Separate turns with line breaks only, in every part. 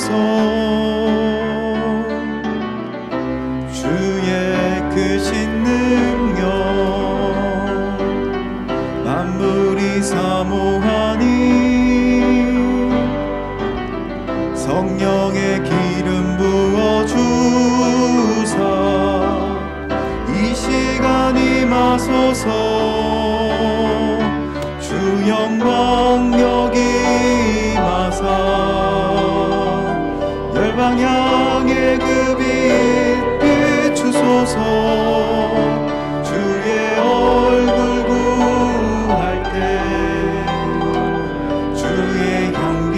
주소서. 주의 크신 능력 만물이 사모하니 성령의 기름 부어주사 이 시간 임하소서. 주 영광 여기 임하사 열방 향해 그 빛 비추소서. 주의 얼굴 구할 때 주의 향기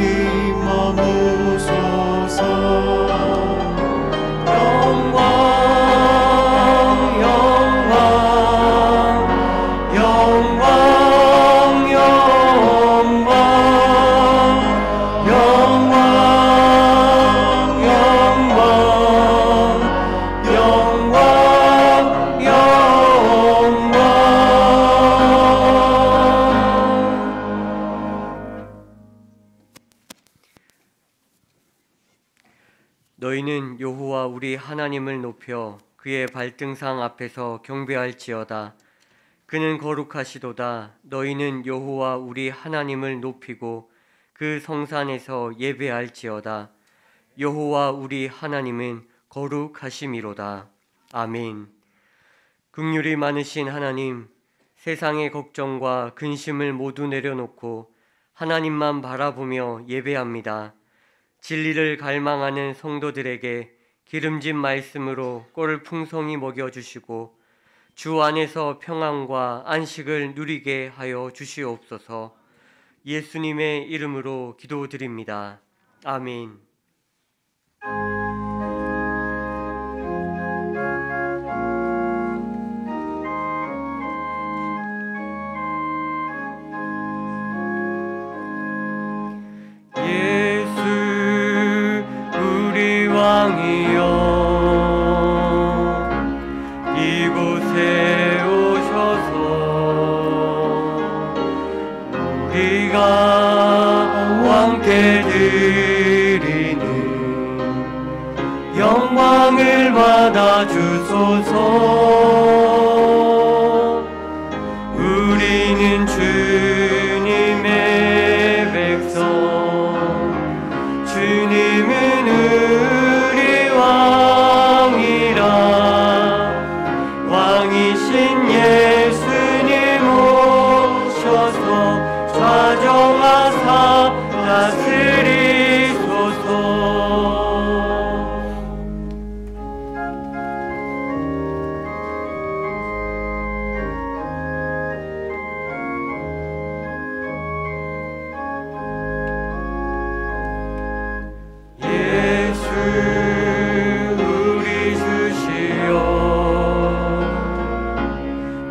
머무소서. 영광 영광 영광 영광 영광
너희는 여호와 우리 하나님을 높여 그의 발등상 앞에서 경배할지어다. 그는 거룩하시도다. 너희는 여호와 우리 하나님을 높이고 그 성산에서 예배할지어다. 여호와 우리 하나님은 거룩하심이로다. 아멘. 긍휼이 많으신 하나님, 세상의 걱정과 근심을 모두 내려놓고 하나님만 바라보며 예배합니다. 진리를 갈망하는 성도들에게 기름진 말씀으로 꼴을 풍성히 먹여주시고 주 안에서 평안과 안식을 누리게 하여 주시옵소서. 예수님의 이름으로 기도드립니다. 아멘. 왕이여 이곳에 오셔서 우리가 왕께 드리는 영광을 받아 주소서. 우리는 주님의 백성, 주님은 우리 왕이라. 왕이신 예수님 오셔서 좌정하사 다스리소서.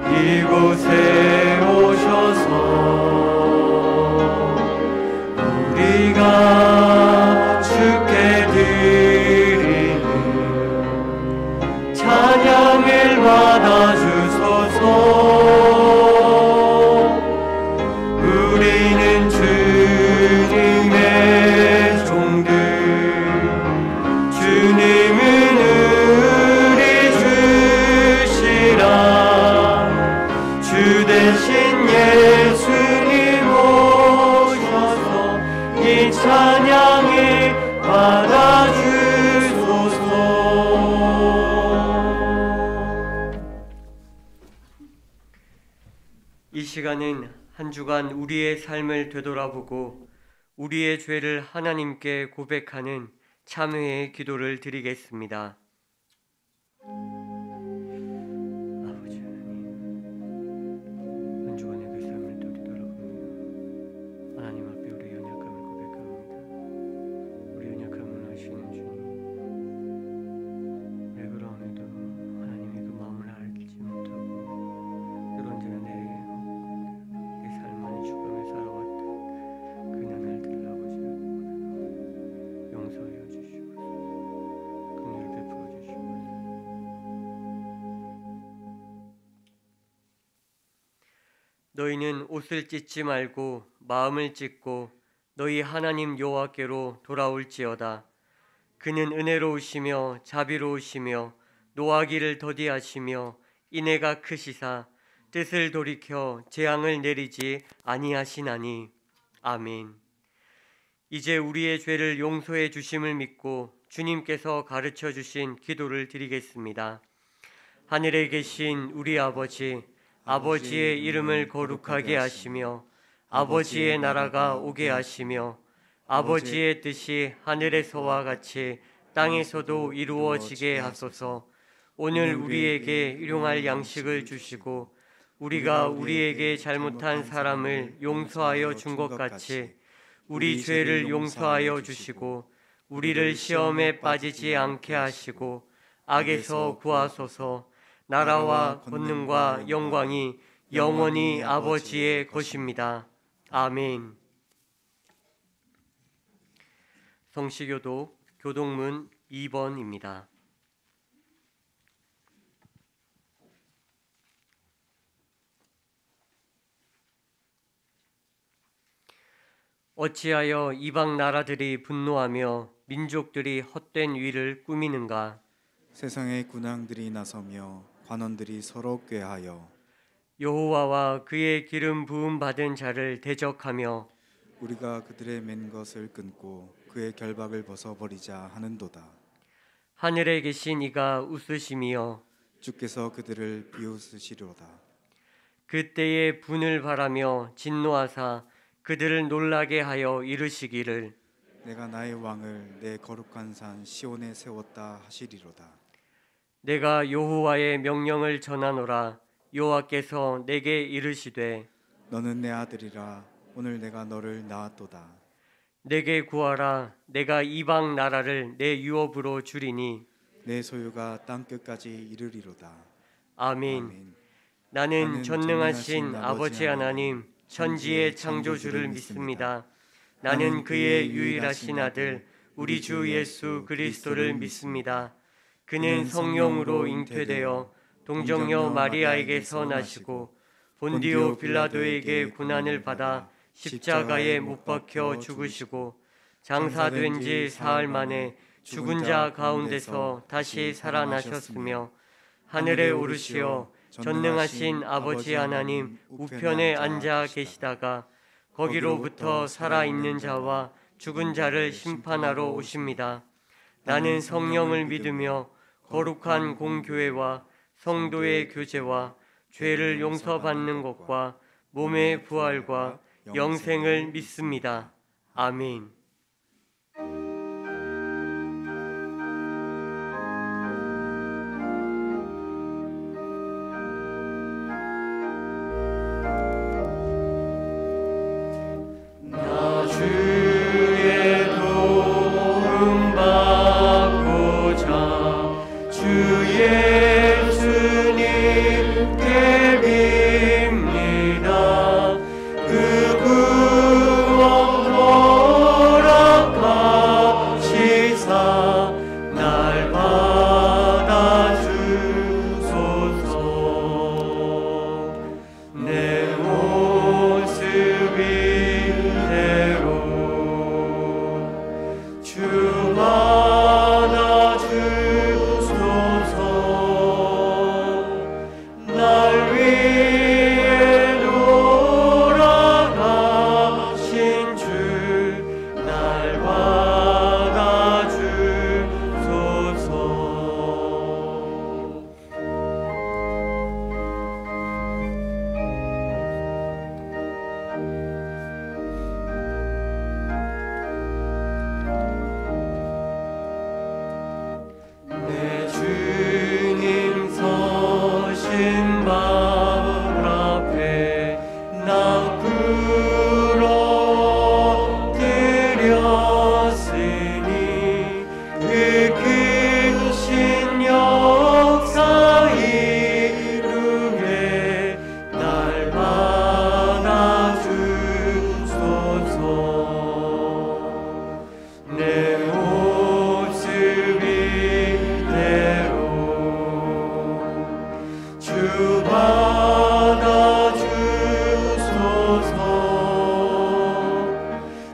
이곳에 오셔서 우리가 주께 드리는 찬양을 받아 주소서. 우리는 주님의 종들, 주님은 우리 주시라. 주 대신 예수님 오셔서 이 찬양을 받아주소서. 이 시간은 한 주간 우리의 삶을 되돌아보고 우리의 죄를 하나님께 고백하는 참회의 기도를 드리겠습니다. 너희는 옷을 찢지 말고 마음을 찢고 너희 하나님 여호와께로 돌아올지어다. 그는 은혜로우시며 자비로우시며 노하기를 더디하시며 인애가 크시사 뜻을 돌이켜 재앙을 내리지 아니하시나니. 아멘. 이제 우리의 죄를 용서해 주심을 믿고 주님께서 가르쳐 주신 기도를 드리겠습니다. 하늘에 계신 우리 아버지, 아버지의 이름을 거룩하게 하시며 아버지의 나라가 오게 하시며 아버지의 뜻이 하늘에서와 같이 땅에서도 이루어지게 하소서. 오늘 우리에게 일용할 양식을 주시고 우리가 우리에게 잘못한 사람을 용서하여 준 것 같이 우리 죄를 용서하여 주시고 우리를 시험에 빠지지 않게 하시고 악에서 구하소서. 나라와 권능과 영광이 영원히 아버지의 것입니다. 아멘. 성시교독 교동문 2번입니다. 어찌하여 이방 나라들이 분노하며 민족들이 헛된 위를 꾸미는가?
세상의 군왕들이 나서며 관원들이 서로 꾀하여
여호와와 그의 기름 부음 받은 자를 대적하며
우리가 그들의 맨 것을 끊고 그의 결박을 벗어버리자 하는도다.
하늘에 계신 이가 웃으시며
주께서 그들을 비웃으시리로다.
그때에 분을 바라며 진노하사 그들을 놀라게 하여 이르시기를
내가 나의 왕을 내 거룩한 산 시온에 세웠다 하시리로다.
내가 여호와의 명령을 전하노라. 여호와께서 내게 이르시되
너는 내 아들이라. 오늘 내가 너를 낳았도다.
내게 구하라. 내가 이방 나라를 내 유업으로 주리니
내 소유가 땅 끝까지 이르리로다.
아멘.
아멘.
나는 전능하신 아버지 하나님 천지의 창조주를 믿습니다. 나는 그의 유일하신 아들 우리 주 예수 그리스도를 믿습니다. 그는 성령으로 잉태되어 동정녀 마리아에게서 나시고 본디오 빌라도에게 고난을 받아 십자가에 못 박혀 죽으시고 장사된 지 사흘 만에 죽은 자 가운데서 다시 살아나셨으며 하늘에 오르시어 전능하신 아버지 하나님 우편에 앉아 계시다가 거기로부터 살아있는 자와 죽은 자를 심판하러 오십니다. 나는 성령을 믿으며 거룩한 공교회와 성도의 교제와 죄를 용서받는 것과 몸의 부활과 영생을 믿습니다. 아멘.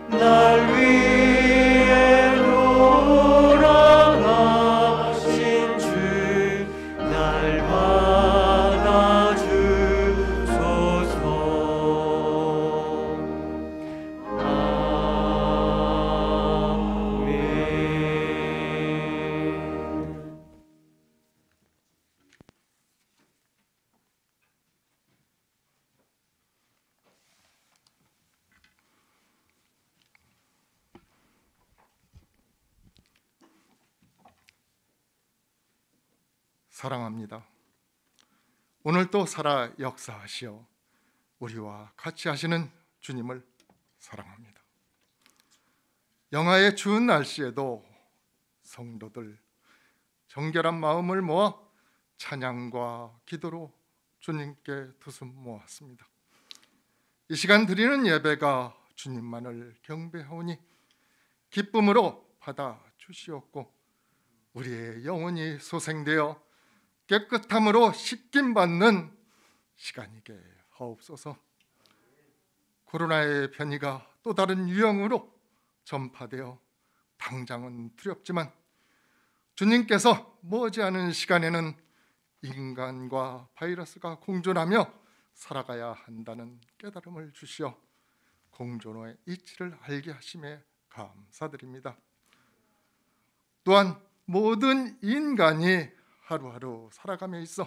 날 위해 돌아 사랑합니다. 오늘도 살아 역사하시어 우리와 같이 하시는 주님을 사랑합니다. 영하의 추운 날씨에도 성도들 정결한 마음을 모아 찬양과 기도로 주님께 두 손 모았습니다. 이 시간 드리는 예배가 주님만을 경배하오니 기쁨으로 받아 주시옵고 우리의 영혼이 소생되어 깨끗함으로 씻김 받는 시간이게 하옵소서. 코로나의 변이가 또 다른 유형으로 전파되어 당장은 두렵지만 주님께서 머지않은 시간에는 인간과 바이러스가 공존하며 살아가야 한다는 깨달음을 주시어 공존의 이치를 알게 하심에 감사드립니다. 또한 모든 인간이 하루하루 살아가며 있어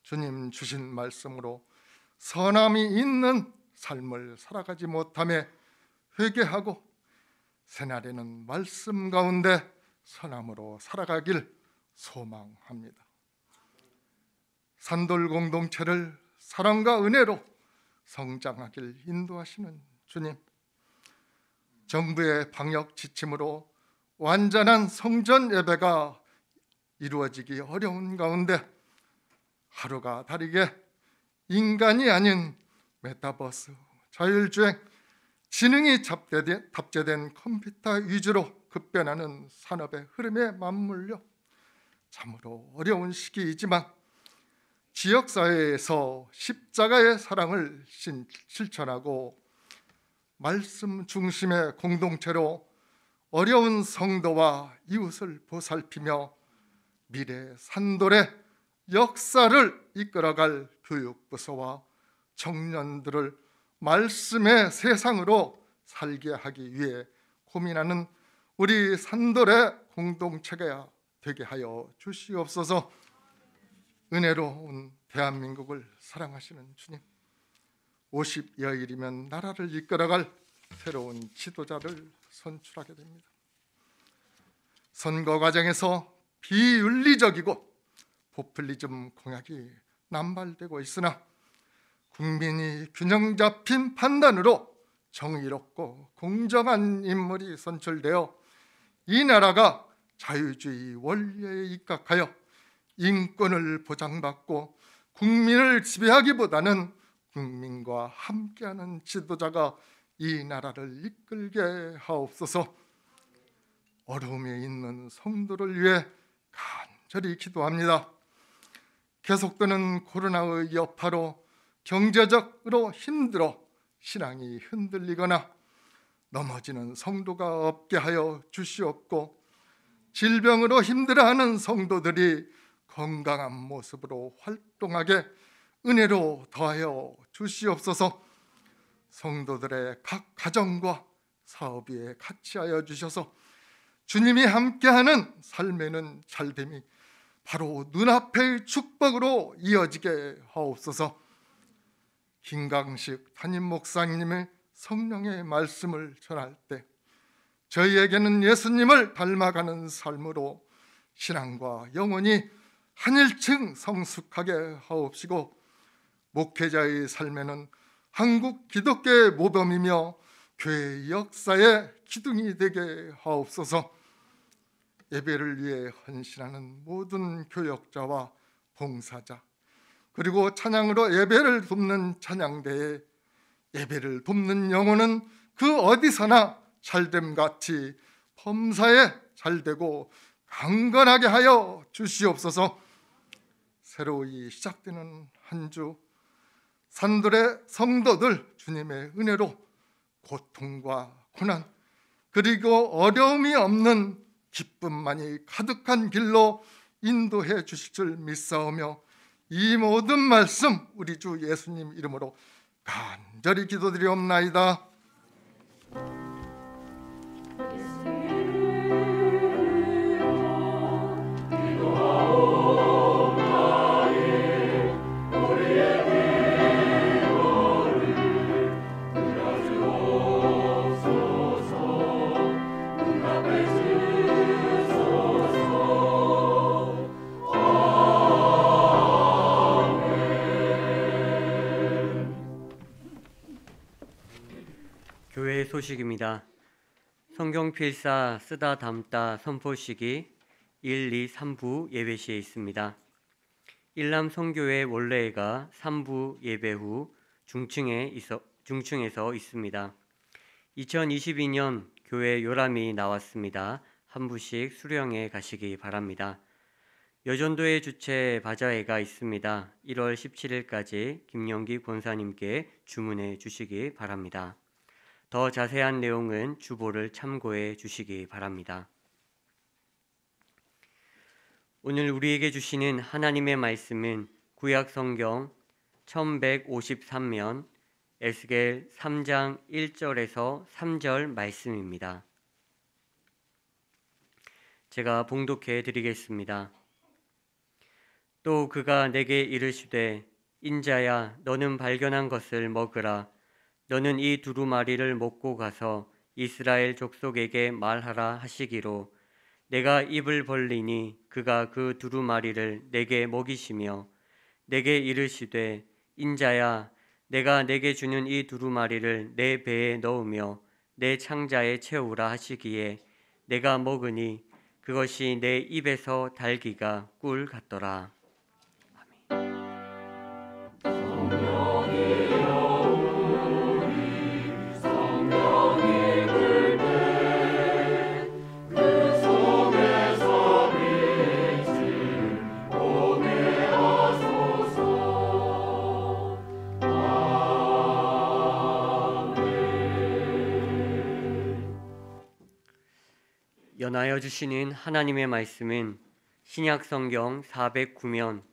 주님 주신 말씀으로 선함이 있는 삶을 살아가지 못함에 회개하고 새날에는 말씀 가운데 선함으로 살아가길 소망합니다. 산돌 공동체를 사랑과 은혜로 성장하길 인도하시는 주님, 정부의 방역 지침으로 완전한 성전 예배가 이루어지기 어려운 가운데 하루가 다르게 인간이 아닌 메타버스, 자율주행, 지능이 탑재된 컴퓨터 위주로 급변하는 산업의 흐름에 맞물려 참으로 어려운 시기이지만 지역사회에서 십자가의 사랑을 실천하고 말씀 중심의 공동체로 어려운 성도와 이웃을 보살피며 미래 산돌의 역사를 이끌어갈 교육부서와 청년들을 말씀의 세상으로 살게 하기 위해 고민하는 우리 산돌의 공동체가 되게 하여 주시옵소서. 은혜로운 대한민국을 사랑하시는 주님, 50여일이면 나라를 이끌어갈 새로운 지도자를 선출하게 됩니다. 선거 과정에서 비윤리적이고 포퓰리즘 공약이 남발되고 있으나 국민이 균형 잡힌 판단으로 정의롭고 공정한 인물이 선출되어 이 나라가 자유주의 원리에 입각하여 인권을 보장받고 국민을 지배하기보다는 국민과 함께하는 지도자가 이 나라를 이끌게 하옵소서. 어려움에 있는 성도를 위해 간절히 기도합니다. 계속되는 코로나의 여파로 경제적으로 힘들어 신앙이 흔들리거나 넘어지는 성도가 없게 하여 주시옵고 질병으로 힘들어하는 성도들이 건강한 모습으로 활동하게 은혜로 더하여 주시옵소서. 성도들의 각 가정과 사업 위에 같이 하여 주셔서 주님이 함께하는 삶에는 잘됨이 바로 눈앞의 축복으로 이어지게 하옵소서. 김강식 담임 목사님의 성령의 말씀을 전할 때 저희에게는 예수님을 닮아가는 삶으로 신앙과 영혼이 한일층 성숙하게 하옵시고 목회자의 삶에는 한국 기독교의 모범이며 교회의 역사의 기둥이 되게 하옵소서. 예배를 위해 헌신하는 모든 교역자와 봉사자 그리고 찬양으로 예배를 돕는 찬양대에 예배를 돕는 영혼은 그 어디서나 잘됨같이 범사에 잘되고 강건하게 하여 주시옵소서. 새로이 시작되는 한 주 산돌의 성도들 주님의 은혜로 고통과 고난 그리고 어려움이 없는 기쁨만이 가득한 길로 인도해 주실 줄 믿사오며 이 모든 말씀 우리 주 예수님 이름으로 간절히 기도드리옵나이다.
소식입니다. 성경 필사 쓰다 담다 선포식이 1, 2, 3부 예배시에 있습니다. 일남 선교회 원래가 3부 예배 후 중층에서 있습니다. 2022년 교회 요람이 나왔습니다. 한 부씩 수령해 가시기 바랍니다. 여전도의 주최 바자회가 있습니다. 1월 17일까지 김영기 권사님께 주문해 주시기 바랍니다. 더 자세한 내용은 주보를 참고해 주시기 바랍니다. 오늘 우리에게 주시는 하나님의 말씀은 구약 성경 1153면 에스겔 3장 1절에서 3절 말씀입니다. 제가 봉독해 드리겠습니다. 또 그가 내게 이르시되 인자야 너는 발견한 것을 먹으라. 너는 이 두루마리를 먹고 가서 이스라엘 족속에게 말하라 하시기로 내가 입을 벌리니 그가 그 두루마리를 내게 먹이시며 내게 이르시되 인자야 내가 내게 주는 이 두루마리를 내 배에 넣으며 내 창자에 채우라 하시기에 내가 먹으니 그것이 내 입에서 달기가 꿀 같더라. 연하여 주시는 하나님의 말씀은 신약 성경 409면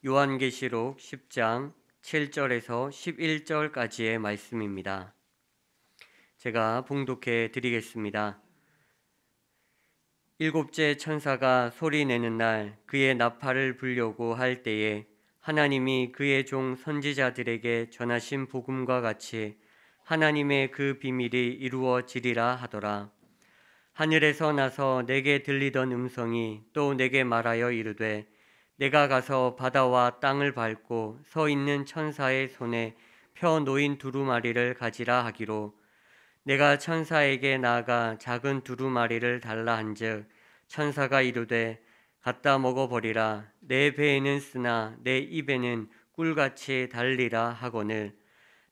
요한계시록 10장 7절에서 11절까지의 말씀입니다. 제가 봉독해 드리겠습니다. 일곱째 천사가 소리 내는 날 그의 나팔을 불려고 할 때에 하나님이 그의 종 선지자들에게 전하신 복음과 같이 하나님의 그 비밀이 이루어지리라 하더라. 하늘에서 나서 내게 들리던 음성이 또 내게 말하여 이르되 내가 가서 바다와 땅을 밟고 서 있는 천사의 손에 펴 놓인 두루마리를 가지라 하기로 내가 천사에게 나아가 작은 두루마리를 달라 한즉 천사가 이르되 갖다 먹어버리라. 내 배에는 쓰나 내 입에는 꿀같이 달리라 하거늘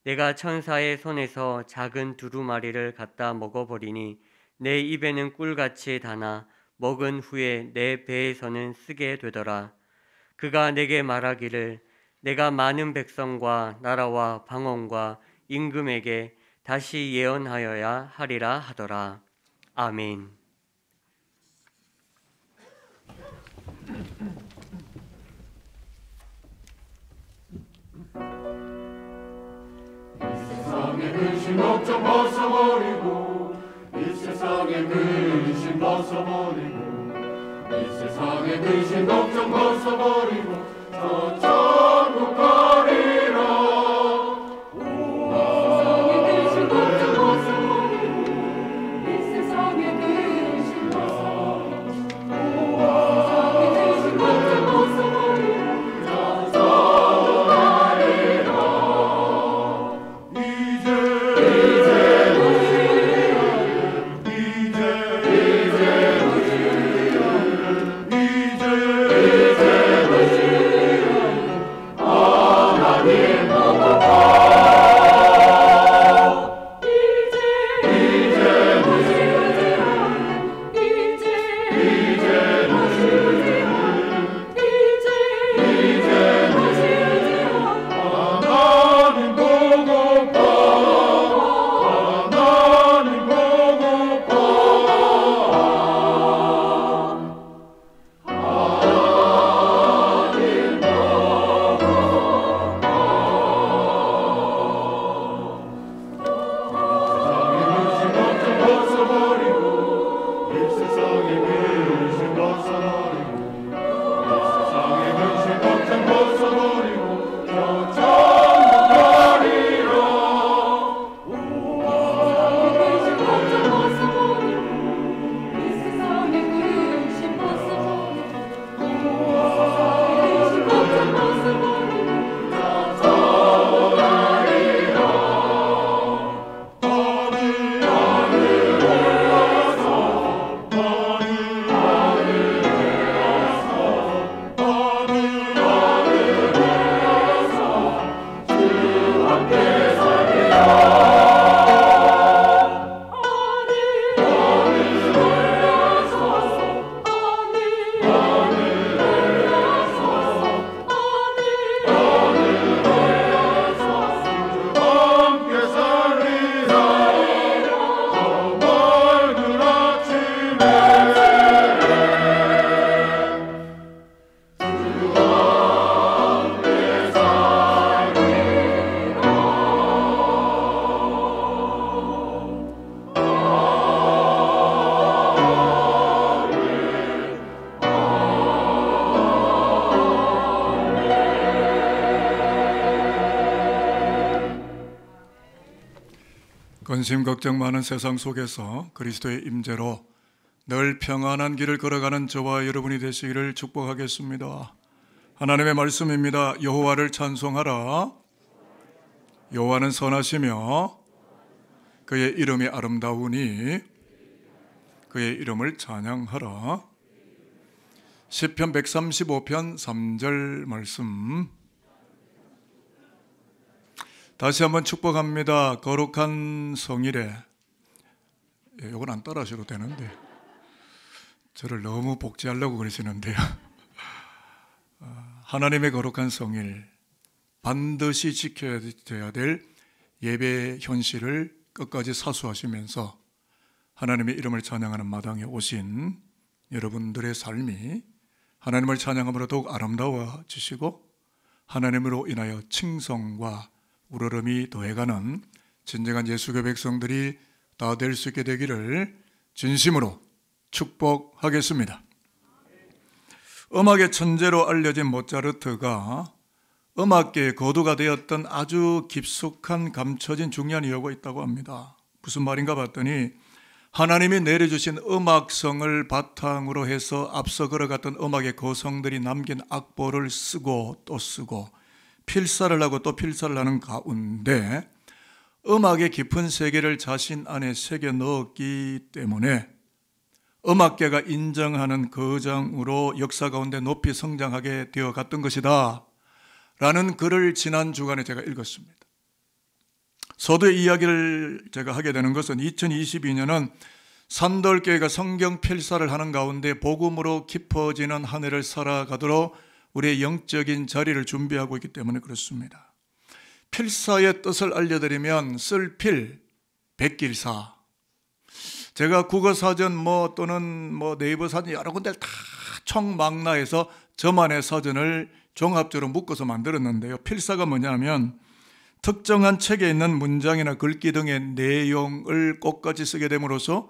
내가 천사의 손에서 작은 두루마리를 갖다 먹어버리니 내 입에는 꿀같이 다나 먹은 후에 내 배에서는 쓰게 되더라. 그가 내게 말하기를 내가 많은 백성과 나라와 방언과 임금에게 다시 예언하여야 하리라 하더라. 아멘.
이 세상의 근심 걱정 벗어버리고 이 세상의 근심 벗어버리고 이 세상의 근심 걱정 벗어버리고 저 천국 가리라. 이제
근심 걱정 많은 세상 속에서 그리스도의 임재로 늘 평안한 길을 걸어가는 저와 여러분이 되시기를 축복하겠습니다. 하나님의 말씀입니다. 여호와를 찬송하라. 여호와는 선하시며 그의 이름이 아름다우니 그의 이름을 찬양하라. 시편 135편 3절 말씀 다시 한번 축복합니다. 거룩한 성일에, 이건 안 따라하셔도 되는데 저를 너무 복제하려고 그러시는데요. 하나님의 거룩한 성일, 반드시 지켜야 될 예배 현실을 끝까지 사수하시면서 하나님의 이름을 찬양하는 마당에 오신 여러분들의 삶이 하나님을 찬양함으로 더욱 아름다워지시고 하나님으로 인하여 칭송과 우러름이 더해가는 진정한 예수교 백성들이 다 될 수 있게 되기를 진심으로 축복하겠습니다. 음악의 천재로 알려진 모차르트가 음악계의 거두가 되었던 아주 깊숙한 감춰진 중요한 이유가 있다고 합니다. 무슨 말인가 봤더니 하나님이 내려주신 음악성을 바탕으로 해서 앞서 걸어갔던 음악의 거성들이 남긴 악보를 쓰고 또 쓰고 필사를 하고 또 필사를 하는 가운데 음악의 깊은 세계를 자신 안에 새겨 넣었기 때문에 음악계가 인정하는 거장으로 역사 가운데 높이 성장하게 되어 갔던 것이다 라는 글을 지난 주간에 제가 읽었습니다. 서두의 이야기를 제가 하게 되는 것은 2022년은 산돌교회가 성경 필사를 하는 가운데 복음으로 깊어지는 한 해를 살아가도록 우리의 영적인 자리를 준비하고 있기 때문에 그렇습니다. 필사의 뜻을 알려드리면 쓸 필, 백길사. 제가 국어사전 또는 네이버 사전 여러 군데를 다 총망라해서 저만의 사전을 종합적으로 묶어서 만들었는데요. 필사가 뭐냐면 특정한 책에 있는 문장이나 글귀 등의 내용을 꼭같이 쓰게 됨으로써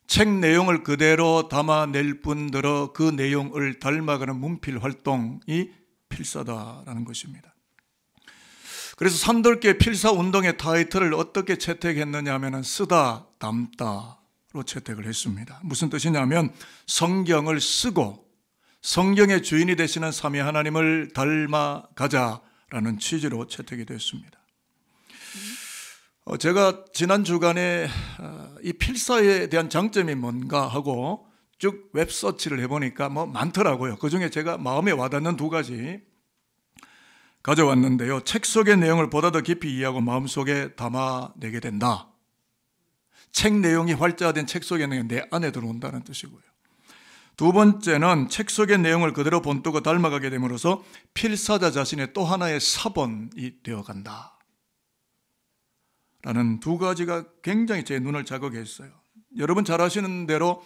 책 내용을 그대로 담아낼 뿐더러 그 내용을 닮아가는 문필 활동이 필사다라는 것입니다. 그래서 산돌교회 필사 운동의 타이틀을 어떻게 채택했느냐 하면 쓰다 담다로 채택을 했습니다. 무슨 뜻이냐면 성경을 쓰고 성경의 주인이 되시는 삼위 하나님을 닮아가자라는 취지로 채택이 됐습니다. 제가 지난 주간에 이 필사에 대한 장점이 뭔가 하고 쭉 웹서치를 해보니까 많더라고요. 그중에 제가 마음에 와닿는 두 가지 가져왔는데요. 책 속의 내용을 보다 더 깊이 이해하고 마음속에 담아내게 된다. 책 내용이 활자된 책 속의 내용이 내 안에 들어온다는 뜻이고요. 두 번째는 책 속의 내용을 그대로 본뜨고 닮아가게 됨으로써 필사자 자신의 또 하나의 사본이 되어간다 라는 두 가지가 굉장히 제 눈을 자극했어요. 여러분 잘 아시는 대로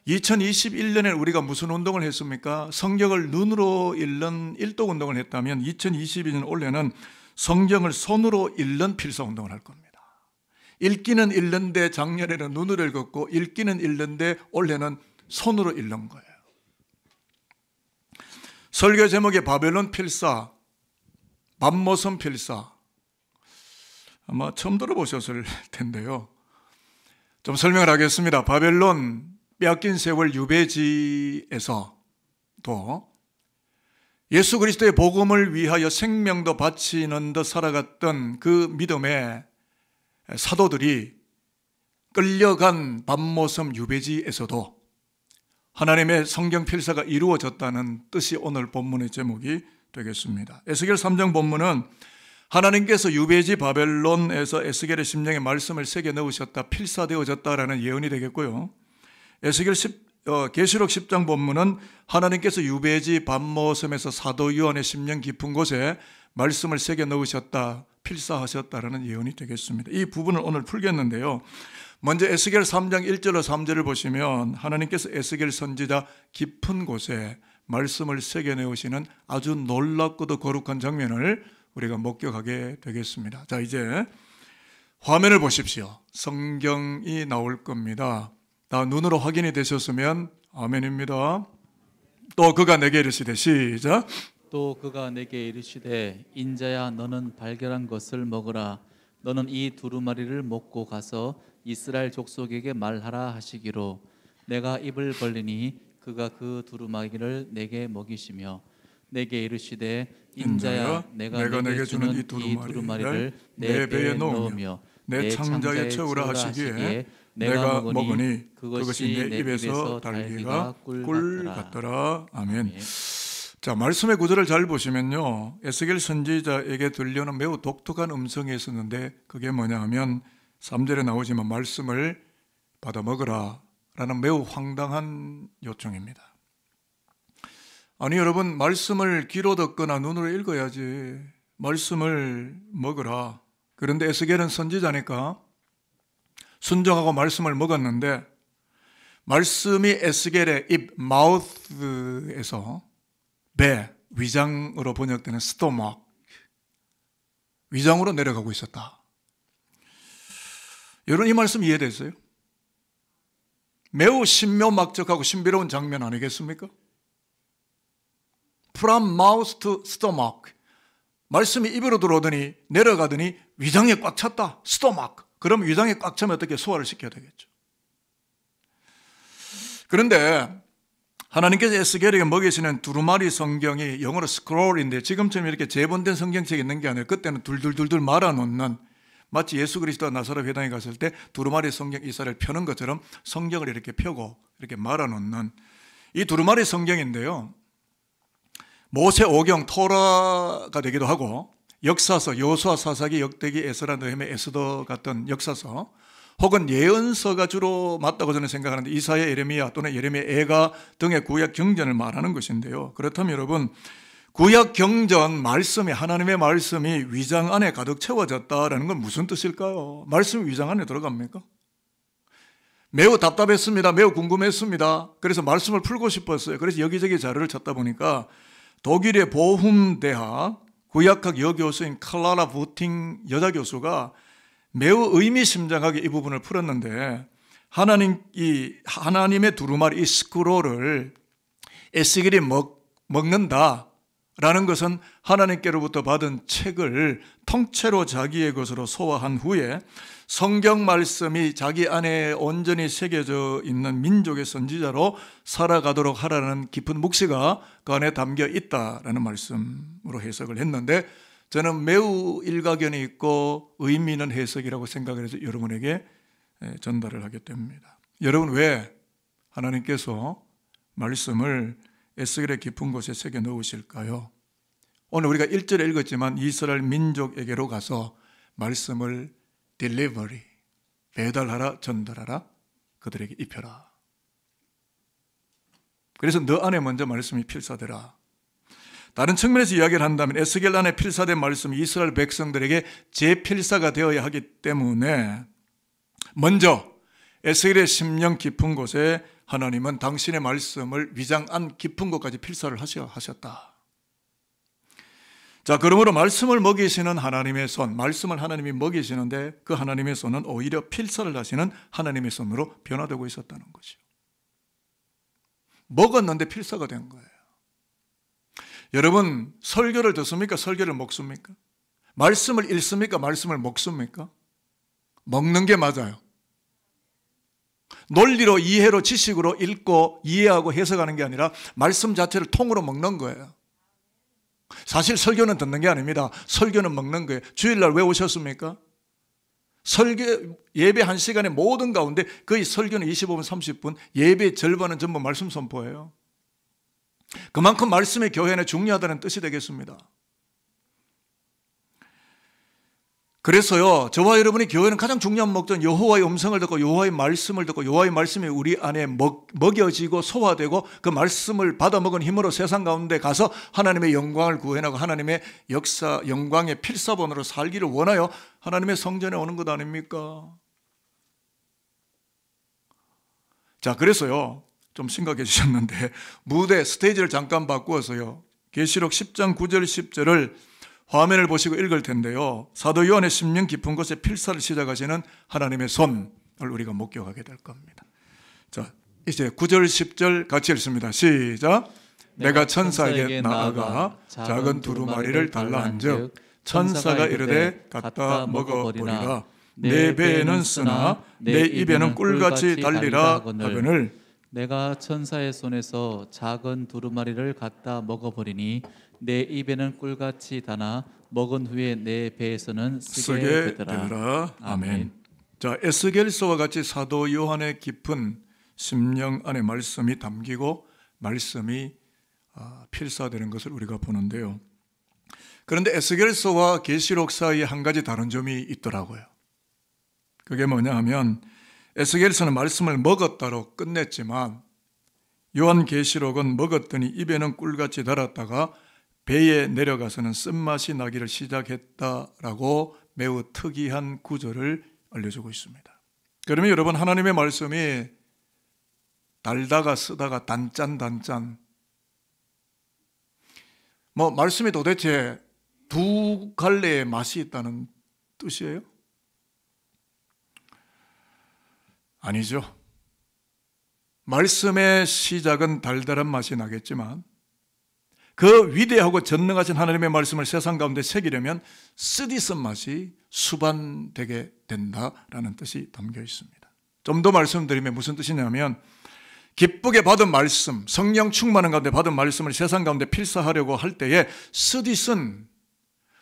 2021년에 우리가 무슨 운동을 했습니까? 성경을 눈으로 읽는 일독 운동을 했다면 2022년 올해는 성경을 손으로 읽는 필사 운동을 할 겁니다. 읽기는 읽는데 작년에는 눈으로 읽었고 읽기는 읽는데 올해는 손으로 읽는 거예요. 설교 제목이 바벨론 필사, 밤모섬 필사. 아마 처음 들어보셨을 텐데요. 좀 설명을 하겠습니다. 바벨론 빼앗긴 세월 유배지에서 또 예수 그리스도의 복음을 위하여 생명도 바치는 듯 살아갔던 그 믿음의 사도들이 끌려간 밤모섬 유배지에서도 하나님의 성경 필사가 이루어졌다는 뜻이 오늘 본문의 제목이 되겠습니다. 에스겔 3장 본문은 하나님께서 유배지 바벨론에서 에스겔의 심령에 말씀을 새겨 넣으셨다, 필사되어졌다라는 예언이 되겠고요. 계시록 10장 본문은 하나님께서 유배지 밤모섬에서 사도 요한의 심령 깊은 곳에 말씀을 새겨 넣으셨다, 필사하셨다라는 예언이 되겠습니다. 이 부분을 오늘 풀겠는데요. 먼저 에스겔 3장 1절로 3절을 보시면 하나님께서 에스겔 선지자 깊은 곳에 말씀을 새겨 넣으시는 아주 놀랍고도 거룩한 장면을 우리가 목격하게 되겠습니다. 자, 이제 화면을 보십시오. 성경이 나올 겁니다. 다 눈으로 확인이 되셨으면 아멘입니다. 또 그가 내게 이르시되, 시작.
또 그가 내게 이르시되 인자야 너는 발견한 것을 먹으라. 너는 이 두루마리를 먹고 가서 이스라엘 족속에게 말하라 하시기로 내가 입을 벌리니 그가 그 두루마리를 내게 먹이시며 내게 이르시되 인자야 내가 내게 주는 이 두루마리를 내 배에 넣으며 내 창자에 채우라 하시기에 내가 먹으니 그것이 내 입에서 달기가 꿀 같더라. 아멘.
자, 말씀의 구절을 잘 보시면요, 에스겔 선지자에게 들려오는 매우 독특한 음성이 있었는데 그게 뭐냐 하면 3절에 나오지만 말씀을 받아 먹으라 라는 매우 황당한 요청입니다. 아니 여러분, 말씀을 귀로 듣거나 눈으로 읽어야지 말씀을 먹으라. 그런데 에스겔은 선지자니까 순종하고 말씀을 먹었는데 말씀이 에스겔의 입, 마우스에서 배, 위장으로 번역되는 스토막, 위장으로 내려가고 있었다. 여러분, 이 말씀 이해됐어요? 매우 신묘막적하고 신비로운 장면 아니겠습니까? From mouth to stomach. 말씀이 입으로 들어오더니 내려가더니 위장에 꽉 찼다. 스토막. 그럼 위장에 꽉 차면 어떻게 소화를 시켜야 되겠죠? 그런데 하나님께서 에스겔에게 먹이시는 두루마리 성경이 영어로 스크롤인데 지금처럼 이렇게 재본된 성경책이 있는 게 아니라 그때는 둘둘둘둘 말아놓는, 마치 예수 그리스도가 나사렛 회당에 갔을 때 두루마리 성경 이사를 펴는 것처럼 성경을 이렇게 펴고 이렇게 말아놓는 이 두루마리 성경인데요, 모세 오경 토라가 되기도 하고 역사서 여호수아 사사기 역대기 에스라 느헤미야 에스더 같은 역사서 혹은 예언서가 주로 맞다고 저는 생각하는데 이사야 예레미야 또는 예레미야 애가 등의 구약 경전을 말하는 것인데요. 그렇다면 여러분, 구약 경전 말씀이, 하나님의 말씀이 위장 안에 가득 채워졌다라는 건 무슨 뜻일까요? 말씀이 위장 안에 들어갑니까? 매우 답답했습니다. 매우 궁금했습니다. 그래서 말씀을 풀고 싶었어요. 그래서 여기저기 자료를 찾다 보니까 독일의 보훔대학 구약학 여교수인 클라라 부팅 여자 교수가 매우 의미심장하게 이 부분을 풀었는데, 하나님의 두루마리 이 스크롤을 에스겔이 먹는다라는 것은 하나님께로부터 받은 책을 통째로 자기의 것으로 소화한 후에 성경 말씀이 자기 안에 온전히 새겨져 있는 민족의 선지자로 살아가도록 하라는 깊은 묵시가 그 안에 담겨 있다라는 말씀으로 해석을 했는데, 저는 매우 일가견이 있고 의미 있는 해석이라고 생각을 해서 여러분에게 전달을 하게 됩니다. 여러분, 왜 하나님께서 말씀을 에스겔의 깊은 곳에 새겨 넣으실까요? 오늘 우리가 1절에 읽었지만 이스라엘 민족에게로 가서 말씀을 delivery, 배달하라, 전달하라, 그들에게 입혀라. 그래서 너 안에 먼저 말씀이 필사되라. 다른 측면에서 이야기를 한다면 에스겔 안에 필사된 말씀이 이스라엘 백성들에게 재필사가 되어야 하기 때문에 먼저 에스겔의 심령 깊은 곳에 하나님은 당신의 말씀을 위장 안 깊은 곳까지 필사를 하셨다. 자, 그러므로 말씀을 먹이시는 하나님의 손, 말씀을 하나님이 먹이시는데 그 하나님의 손은 오히려 필사를 하시는 하나님의 손으로 변화되고 있었다는 것이요. 먹었는데 필사가 된 거예요. 여러분, 설교를 듣습니까? 설교를 먹습니까? 말씀을 읽습니까? 말씀을 먹습니까? 먹는 게 맞아요. 논리로, 이해로, 지식으로 읽고 이해하고 해석하는 게 아니라 말씀 자체를 통으로 먹는 거예요. 사실 설교는 듣는 게 아닙니다. 설교는 먹는 거예요. 주일날 왜 오셨습니까? 설교, 예배 1시간의 모든 가운데 거의 설교는 25분, 30분, 예배의 절반은 전부 말씀 선포예요. 그만큼 말씀이 교회는 중요하다는 뜻이 되겠습니다. 그래서요, 저와 여러분이 교회는 가장 중요한 목적은 여호와의 음성을 듣고 여호와의 말씀을 듣고 여호와의 말씀이 우리 안에 먹여지고 소화되고 그 말씀을 받아먹은 힘으로 세상 가운데 가서 하나님의 영광을 구해나고 하나님의 역사, 영광의 필사본으로 살기를 원하여 하나님의 성전에 오는 것 아닙니까? 자, 그래서요, 좀 심각해지셨는데 무대, 스테이지를 잠깐 바꾸어서요, 계시록 10장 9절 10절을 화면을 보시고 읽을 텐데요, 사도 요한의 심령 깊은 곳에 필사를 시작하시는 하나님의 손을 우리가 목격하게 될 겁니다. 자, 이제 9절 10절 같이 읽습니다. 시작. 내가 천사에게 나아가 작은 두루마리를 달라 한즉 천사가 이르되 갖다 먹어버리라. 내 배에는 쓰나 내 입에는 꿀같이 달리라 하거늘
내가 천사의 손에서 작은 두루마리를 갖다 먹어버리니 내 입에는 꿀같이 다나 먹은 후에 내 배에서는 쓰게 되더라.
아멘. 자, 에스겔서와 같이 사도 요한의 깊은 심령 안에 말씀이 담기고 말씀이 필사되는 것을 우리가 보는데요. 그런데 에스겔서와 계시록 사이에 한 가지 다른 점이 있더라고요. 그게 뭐냐 하면 에스겔서는 말씀을 먹었다로 끝냈지만 요한계시록은 먹었더니 입에는 꿀같이 달았다가 배에 내려가서는 쓴맛이 나기를 시작했다라고 매우 특이한 구절을 알려주고 있습니다. 그러면 여러분, 하나님의 말씀이 달다가 쓰다가 단짠 말씀이 도대체 두 갈래의 맛이 있다는 뜻이에요? 아니죠. 말씀의 시작은 달달한 맛이 나겠지만 그 위대하고 전능하신 하나님의 말씀을 세상 가운데 새기려면 쓰디쓴 맛이 수반되게 된다라는 뜻이 담겨 있습니다. 좀 더 말씀드리면 무슨 뜻이냐면 기쁘게 받은 말씀, 성령 충만한 가운데 받은 말씀을 세상 가운데 필사하려고 할 때에 쓰디쓴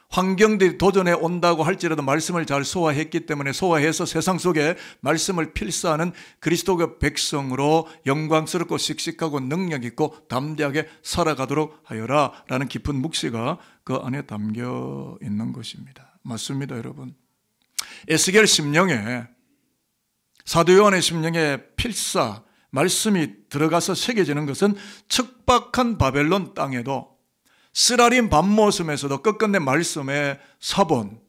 환경들이 도전해 온다고 할지라도 말씀을 잘 소화했기 때문에 소화해서 세상 속에 말씀을 필사하는 그리스도의 백성으로 영광스럽고 씩씩하고 능력 있고 담대하게 살아가도록 하여라 라는 깊은 묵시가 그 안에 담겨 있는 것입니다. 맞습니다, 여러분. 에스겔 심령에, 사도 요한의 심령에 필사 말씀이 들어가서 새겨지는 것은 척박한 바벨론 땅에도 쓰라린 밤모섬에서도 끝끝내 말씀의 사본으로,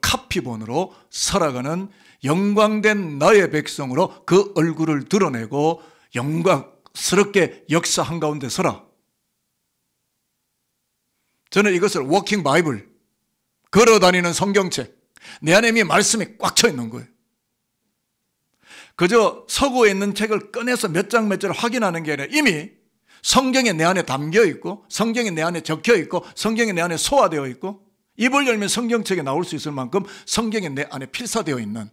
카피본으로 살아가는 영광된 나의 백성으로 그 얼굴을 드러내고 영광스럽게 역사 한가운데 서라. 저는 이것을 워킹 바이블, 걸어다니는 성경책, 내 안에 이미 말씀이 꽉 차 있는 거예요. 그저 서고에 있는 책을 꺼내서 몇 장 몇 절 확인하는 게 아니라 이미 성경이 내 안에 담겨 있고 성경이 내 안에 적혀 있고 성경이 내 안에 소화되어 있고 입을 열면 성경책에 나올 수 있을 만큼 성경이 내 안에 필사되어 있는,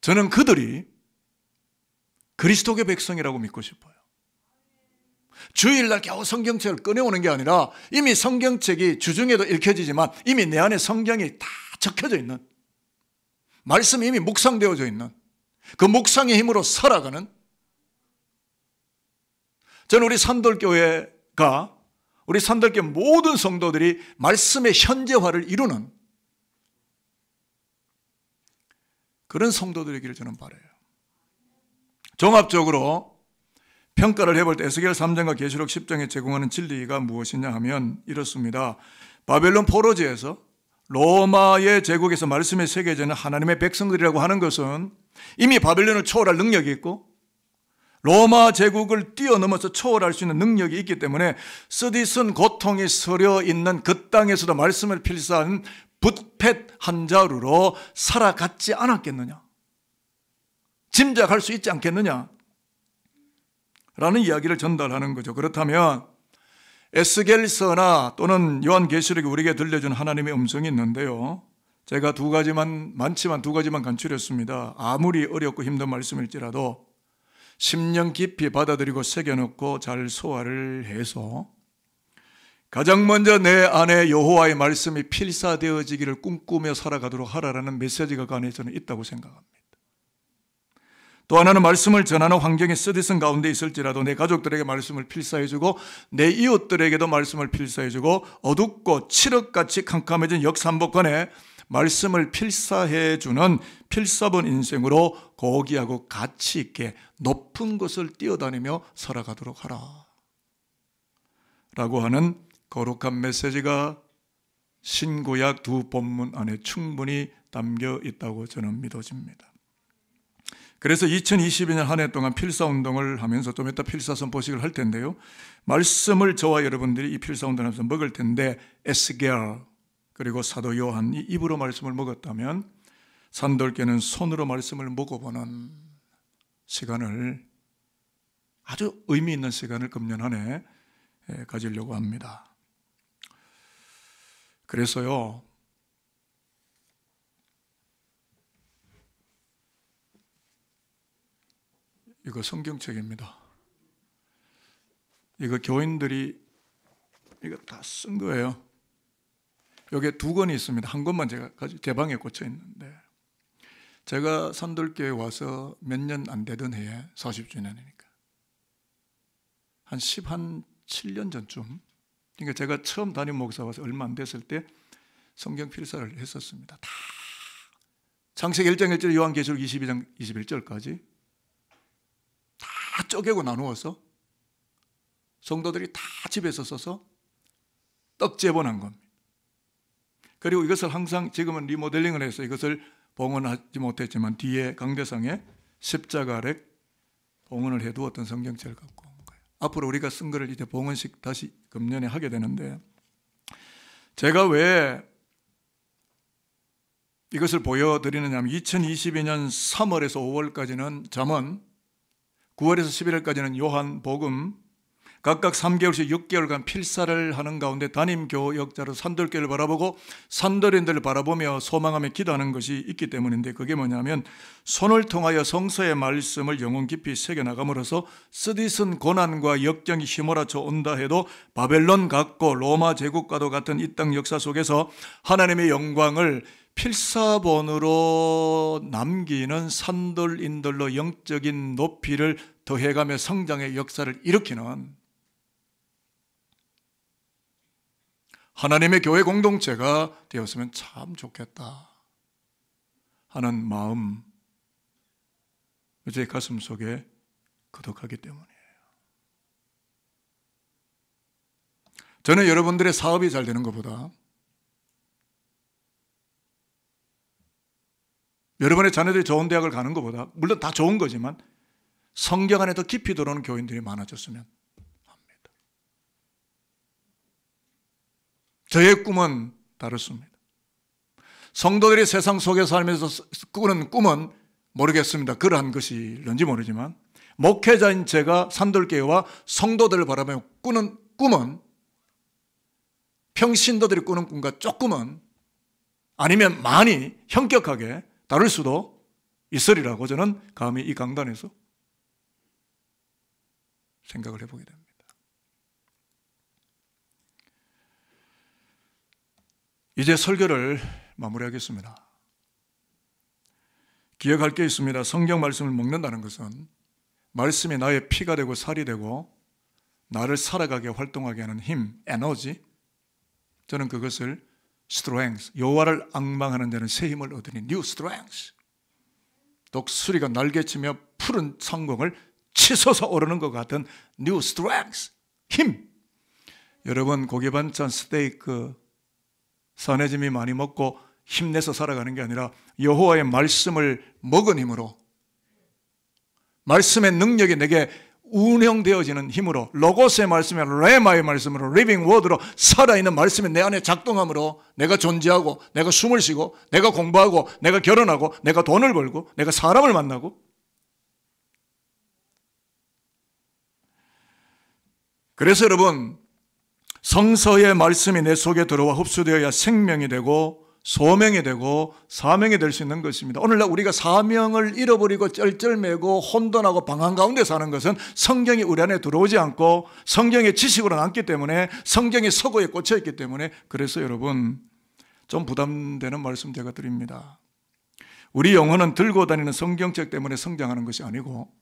저는 그들이 그리스도의 백성이라고 믿고 싶어요. 주일날 겨우 성경책을 꺼내오는 게 아니라 이미 성경책이 주중에도 읽혀지지만 이미 내 안에 성경이 다 적혀져 있는, 말씀이 이미 묵상되어져 있는 그 묵상의 힘으로 살아가는, 저는 우리 산돌교회가, 우리 산돌교회 모든 성도들이 말씀의 현재화를 이루는 그런 성도들이기를 저는 바라요. 종합적으로 평가를 해볼 때 에스겔 3장과 계시록 10장에 제공하는 진리가 무엇이냐 하면 이렇습니다. 바벨론 포로지에서 로마의 제국에서 말씀에 새겨지는 하나님의 백성들이라고 하는 것은 이미 바벨론을 초월할 능력이 있고 로마 제국을 뛰어넘어서 초월할 수 있는 능력이 있기 때문에 쓰디쓴 고통이 서려 있는 그 땅에서도 말씀을 필사한 붓팻 한 자루로 살아갔지 않았겠느냐, 짐작할 수 있지 않겠느냐 라는 이야기를 전달하는 거죠. 그렇다면 에스겔서나 또는 요한계시록이 우리에게 들려준 하나님의 음성이 있는데요, 제가 많지만 두 가지만 간추렸습니다. 아무리 어렵고 힘든 말씀일지라도 심령 깊이 받아들이고 새겨놓고 잘 소화를 해서 가장 먼저 내 안에 여호와의 말씀이 필사되어지기를 꿈꾸며 살아가도록 하라라는 메시지가 그 안에 저는 있다고 생각합니다. 또 하나는 말씀을 전하는 환경이 쓰디쓴 가운데 있을지라도 내 가족들에게 말씀을 필사해주고 내 이웃들에게도 말씀을 필사해주고 어둡고 칠흑같이 캄캄해진 역삼복간에 말씀을 필사해주는 필사본 인생으로 고귀하고 가치 있게 높은 곳을 뛰어다니며 살아가도록 하라 라고 하는 거룩한 메시지가 신구약 두 본문 안에 충분히 담겨 있다고 저는 믿어집니다. 그래서 2022년 한 해 동안 필사운동을 하면서 좀 이따 필사 선포식을 할 텐데요, 말씀을 저와 여러분들이 이 필사운동을 하면서 먹을 텐데 에스겔 그리고 사도 요한이 입으로 말씀을 먹었다면 산돌교는 손으로 말씀을 먹어보는 시간을, 아주 의미 있는 시간을 금년 한 해 가지려고 합니다. 그래서요, 이거 성경책입니다. 이거 교인들이 이거 다 쓴 거예요. 여기에 2권이 있습니다. 한 권만 제가 제 방에 꽂혀 있는데, 제가 산돌교회 와서 몇 년 안 되던 해에 40주년이니까 한 7년 전쯤, 그러니까 제가 처음 담임 목사 와서 얼마 안 됐을 때 성경 필사를 했었습니다. 다 창세기 1장 1절, 요한계시록 22장 21절까지 다 쪼개고 나누어서 성도들이 다 집에서 써서 떡제본한 겁니다. 그리고 이것을 항상, 지금은 리모델링을 해서 이것을 봉헌하지 못했지만 뒤에 강대상에 십자가 아래 봉헌을 해두었던 성경책을 갖고 온 거예요. 앞으로 우리가 쓴 거를 이제 봉헌식 다시 금년에 하게 되는데, 제가 왜 이것을 보여드리느냐 하면 2022년 3월에서 5월까지는 잠언, 9월에서 11월까지는 요한복음, 각각 3개월씩 6개월간 필사를 하는 가운데 담임교역자로 산돌교회를 바라보고 산돌인들을 바라보며 소망하며 기도하는 것이 있기 때문인데, 그게 뭐냐면 손을 통하여 성서의 말씀을 영혼 깊이 새겨나감으로써 쓰디쓴 고난과 역경이 휘몰아쳐 온다 해도 바벨론 같고 로마 제국과도 같은 이 땅 역사 속에서 하나님의 영광을 필사본으로 남기는 산돌인들로 영적인 높이를 더해가며 성장의 역사를 일으키는 하나님의 교회 공동체가 되었으면 참 좋겠다 하는 마음, 제 가슴 속에 거듭하기 때문이에요. 저는 여러분들의 사업이 잘 되는 것보다, 여러분의 자녀들이 좋은 대학을 가는 것보다, 물론 다 좋은 거지만 성경 안에 더 깊이 들어오는 교인들이 많아졌으면 합니다. 저의 꿈은 다르습니다. 성도들이 세상 속에 살면서 꾸는 꿈은 모르겠습니다. 그러한 것일런지 모르지만, 목회자인 제가 산돌교회와 성도들을 바라보며 꾸는 꿈은 평신도들이 꾸는 꿈과 조금은, 아니면 많이 현격하게 다를 수도 있으리라고 저는 감히 이 강단에서 생각을 해보게 됩니다. 이제 설교를 마무리하겠습니다. 기억할 게 있습니다. 성경 말씀을 먹는다는 것은 말씀이 나의 피가 되고 살이 되고 나를 살아가게 활동하게 하는 힘, 에너지, 저는 그것을 strength, 여호와를 앙망하는 자는 새 힘을 얻으니 new strength, 독수리가 날개치며 푸른 상공을 치솟아 오르는 것 같은 new strength, 힘. 여러분, 고기 반찬, 스테이크, 선해짐이 많이 먹고 힘내서 살아가는 게 아니라 여호와의 말씀을 먹은 힘으로, 말씀의 능력이 내게 운영되어지는 힘으로, 로고스의 말씀에 레마의 말씀으로, 리빙 워드로 살아있는 말씀이 내 안에 작동함으로 내가 존재하고, 내가 숨을 쉬고, 내가 공부하고, 내가 결혼하고, 내가 돈을 벌고, 내가 사람을 만나고. 그래서 여러분, 성서의 말씀이 내 속에 들어와 흡수되어야 생명이 되고 소명이 되고 사명이 될 수 있는 것입니다. 오늘날 우리가 사명을 잃어버리고 쩔쩔매고 혼돈하고 방황 가운데 사는 것은 성경이 우리 안에 들어오지 않고 성경의 지식으로 남기 때문에, 성경의 서고에 꽂혀 있기 때문에. 그래서 여러분, 좀 부담되는 말씀 제가 드립니다. 우리 영혼은 들고 다니는 성경책 때문에 성장하는 것이 아니고,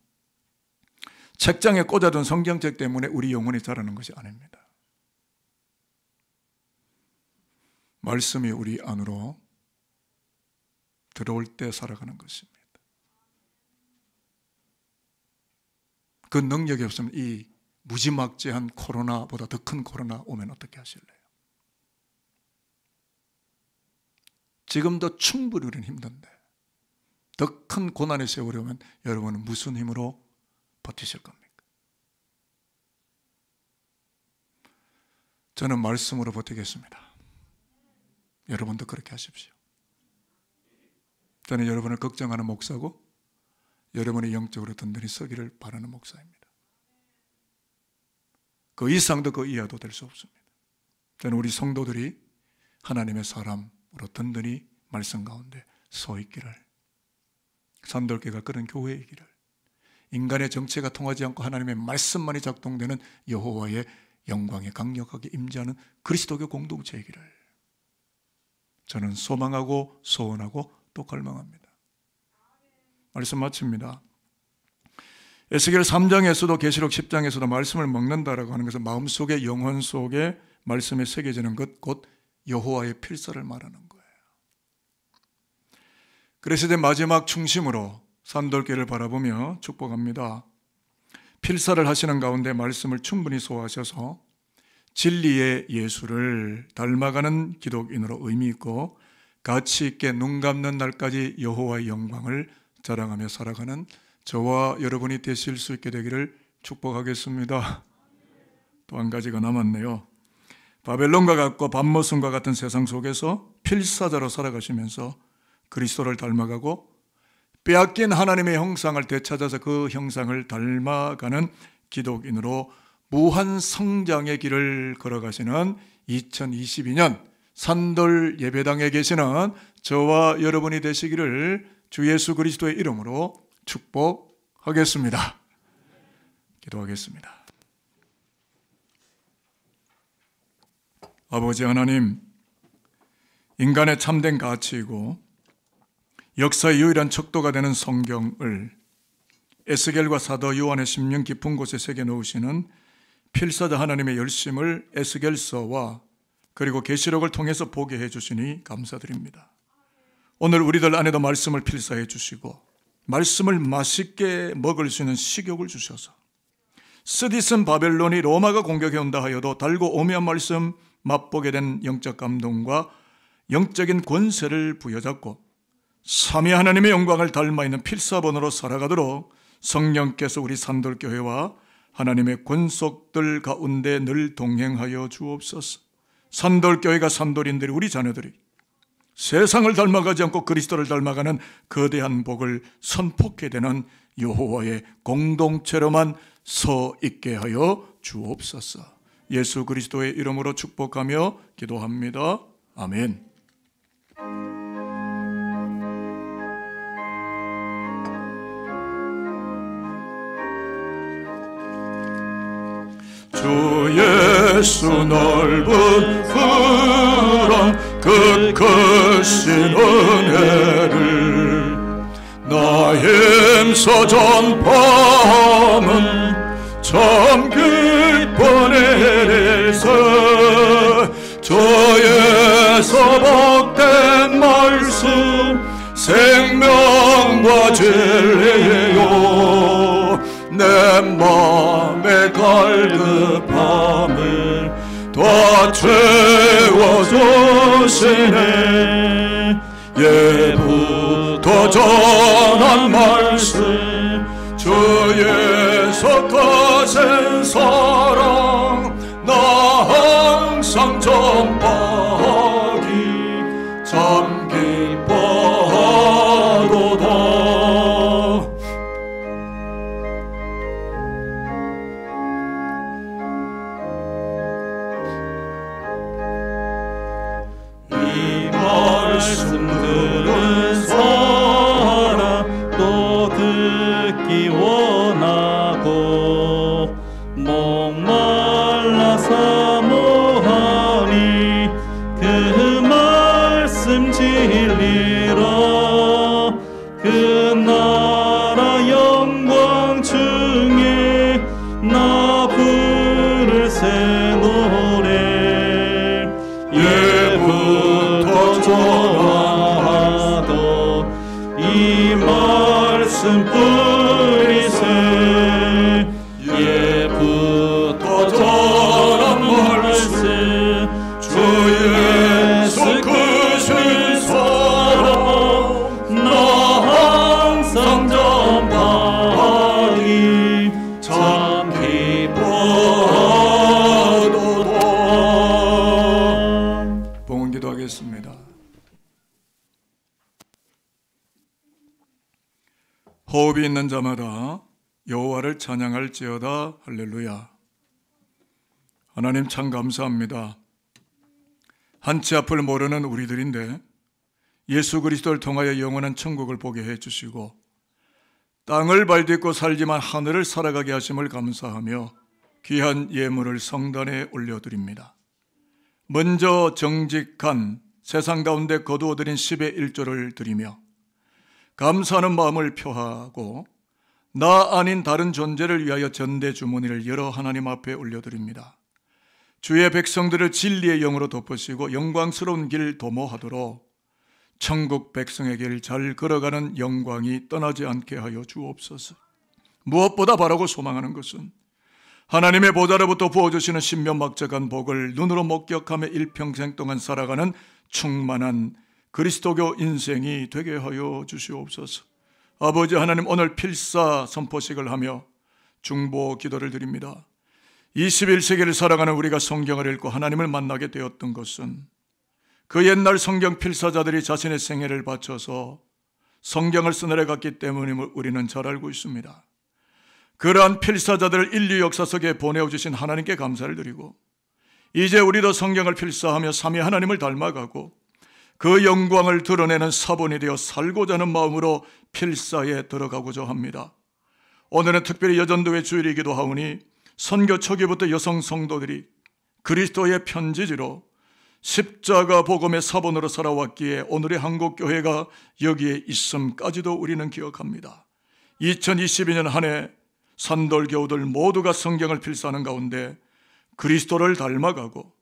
책장에 꽂아둔 성경책 때문에 우리 영혼이 자라는 것이 아닙니다. 말씀이 우리 안으로 들어올 때 살아가는 것입니다. 그 능력이 없으면 이 무지막지한 코로나보다 더 큰 코로나 오면 어떻게 하실래요? 지금도 충분히 우리는 힘든데 더 큰 고난의 세월이 오면 여러분은 무슨 힘으로 버티실 겁니까? 저는 말씀으로 버티겠습니다. 여러분도 그렇게 하십시오. 저는 여러분을 걱정하는 목사고 여러분이 영적으로 든든히 서기를 바라는 목사입니다. 그 이상도 그 이하도 될 수 없습니다. 저는 우리 성도들이 하나님의 사람으로 든든히 말씀 가운데 서 있기를, 산돌교회가 그런 교회이기를, 인간의 정체가 통하지 않고 하나님의 말씀만이 작동되는 여호와의 영광이 강력하게 임재하는 그리스도교 공동체이기를 저는 소망하고 소원하고 또 갈망합니다. 말씀 마칩니다. 에스겔 3장에서도 계시록 10장에서도 말씀을 먹는다라고 하는 것은 마음속에, 영혼 속에 말씀이 새겨지는 것, 곧 여호와의 필사를 말하는 거예요. 그래서 이제 마지막 중심으로 산돌교회를 바라보며 축복합니다. 필사를 하시는 가운데 말씀을 충분히 소화하셔서 진리의 예수를 닮아가는 기독인으로 의미 있고 가치 있게 눈 감는 날까지 여호와의 영광을 자랑하며 살아가는 저와 여러분이 되실 수 있게 되기를 축복하겠습니다. 또 한 가지가 남았네요. 바벨론과 같고 밤모순과 같은 세상 속에서 필사자로 살아가시면서 그리스도를 닮아가고 빼앗긴 하나님의 형상을 되찾아서 그 형상을 닮아가는 기독인으로 무한 성장의 길을 걸어가시는 2022년 산돌 예배당에 계시는 저와 여러분이 되시기를 주 예수 그리스도의 이름으로 축복하겠습니다. 기도하겠습니다. 아버지 하나님, 인간의 참된 가치이고 역사의 유일한 척도가 되는 성경을 에스겔과 사도 요한의 심령 깊은 곳에 새겨 놓으시는 필사자 하나님의 열심을 에스겔서와 그리고 계시록을 통해서 보게 해주시니 감사드립니다. 오늘 우리들 안에도 말씀을 필사해 주시고 말씀을 맛있게 먹을 수 있는 식욕을 주셔서 쓰디쓴 바벨론이 로마가 공격해 온다 하여도 달고 오묘한 말씀 맛보게 된 영적 감동과 영적인 권세를 부여잡고 삼위 하나님의 영광을 닮아 있는 필사본으로 살아가도록 성령께서 우리 산돌교회와 하나님의 권속들 가운데 늘 동행하여 주옵소서. 산돌교회가 산돌인들이 우리 자녀들이 세상을 닮아가지 않고 그리스도를 닮아가는 거대한 복을 선포하게 되는 여호와의 공동체로만 서 있게 하여 주옵소서. 예수 그리스도의 이름으로 축복하며 기도합니다. 아멘. 주 예수 넓은 그런 끝크신 은혜를 나 힘써 전파함은 참 기쁜 일일세. 주에서 복된 말씀 생명과 진리요 내 맘의 갈급함을 다 채워주시네. 예부터 전한 말씀 주의 속하신 사랑 나 항상 전파하기 참 기뻐하도다. 이 말씀 들은 사람 또 듣기 원하고 목말라 사모하니 그 말씀 진리라. 그 나라 영광 중에 나 부를 새 노래 예부터 전하던 이 말씀 뿌리세. 예부터 전한 말씀 주 예수 크신 사랑 나 항상 전파하기 참 기뻐하도다. 봉헌 기도하겠습니다. 호흡이 있는 자마다 여호와를 찬양할지어다. 할렐루야. 하나님 참 감사합니다. 한치 앞을 모르는 우리들인데 예수 그리스도를 통하여 영원한 천국을 보게 해주시고 땅을 발딛고 살지만 하늘을 살아가게 하심을 감사하며 귀한 예물을 성단에 올려드립니다. 먼저 정직한 세상 가운데 거두어드린 10의 1조를 드리며 감사하는 마음을 표하고 나 아닌 다른 존재를 위하여 전대주머니를 열어 하나님 앞에 올려드립니다. 주의 백성들을 진리의 영으로 덮으시고 영광스러운 길 도모하도록 천국 백성의 길 잘 걸어가는 영광이 떠나지 않게 하여 주옵소서. 무엇보다 바라고 소망하는 것은 하나님의 보좌로부터 부어주시는 신면막적한 복을 눈으로 목격하며 일평생 동안 살아가는 충만한 그리스도교 인생이 되게 하여 주시옵소서. 아버지 하나님, 오늘 필사 선포식을 하며 중보 기도를 드립니다. 21세기를 살아가는 우리가 성경을 읽고 하나님을 만나게 되었던 것은 그 옛날 성경 필사자들이 자신의 생애를 바쳐서 성경을 쓰느라 갔기 때문임을 우리는 잘 알고 있습니다. 그러한 필사자들을 인류 역사 속에 보내주신 하나님께 감사를 드리고 이제 우리도 성경을 필사하며 삼위 하나님을 닮아가고 그 영광을 드러내는 사본이 되어 살고자 하는 마음으로 필사에 들어가고자 합니다. 오늘은 특별히 여전도회 주일이기도 하오니 선교 초기부터 여성 성도들이 그리스도의 편지지로 십자가 복음의 사본으로 살아왔기에 오늘의 한국교회가 여기에 있음까지도 우리는 기억합니다. 2022년 한 해 산돌교우들 모두가 성경을 필사하는 가운데 그리스도를 닮아가고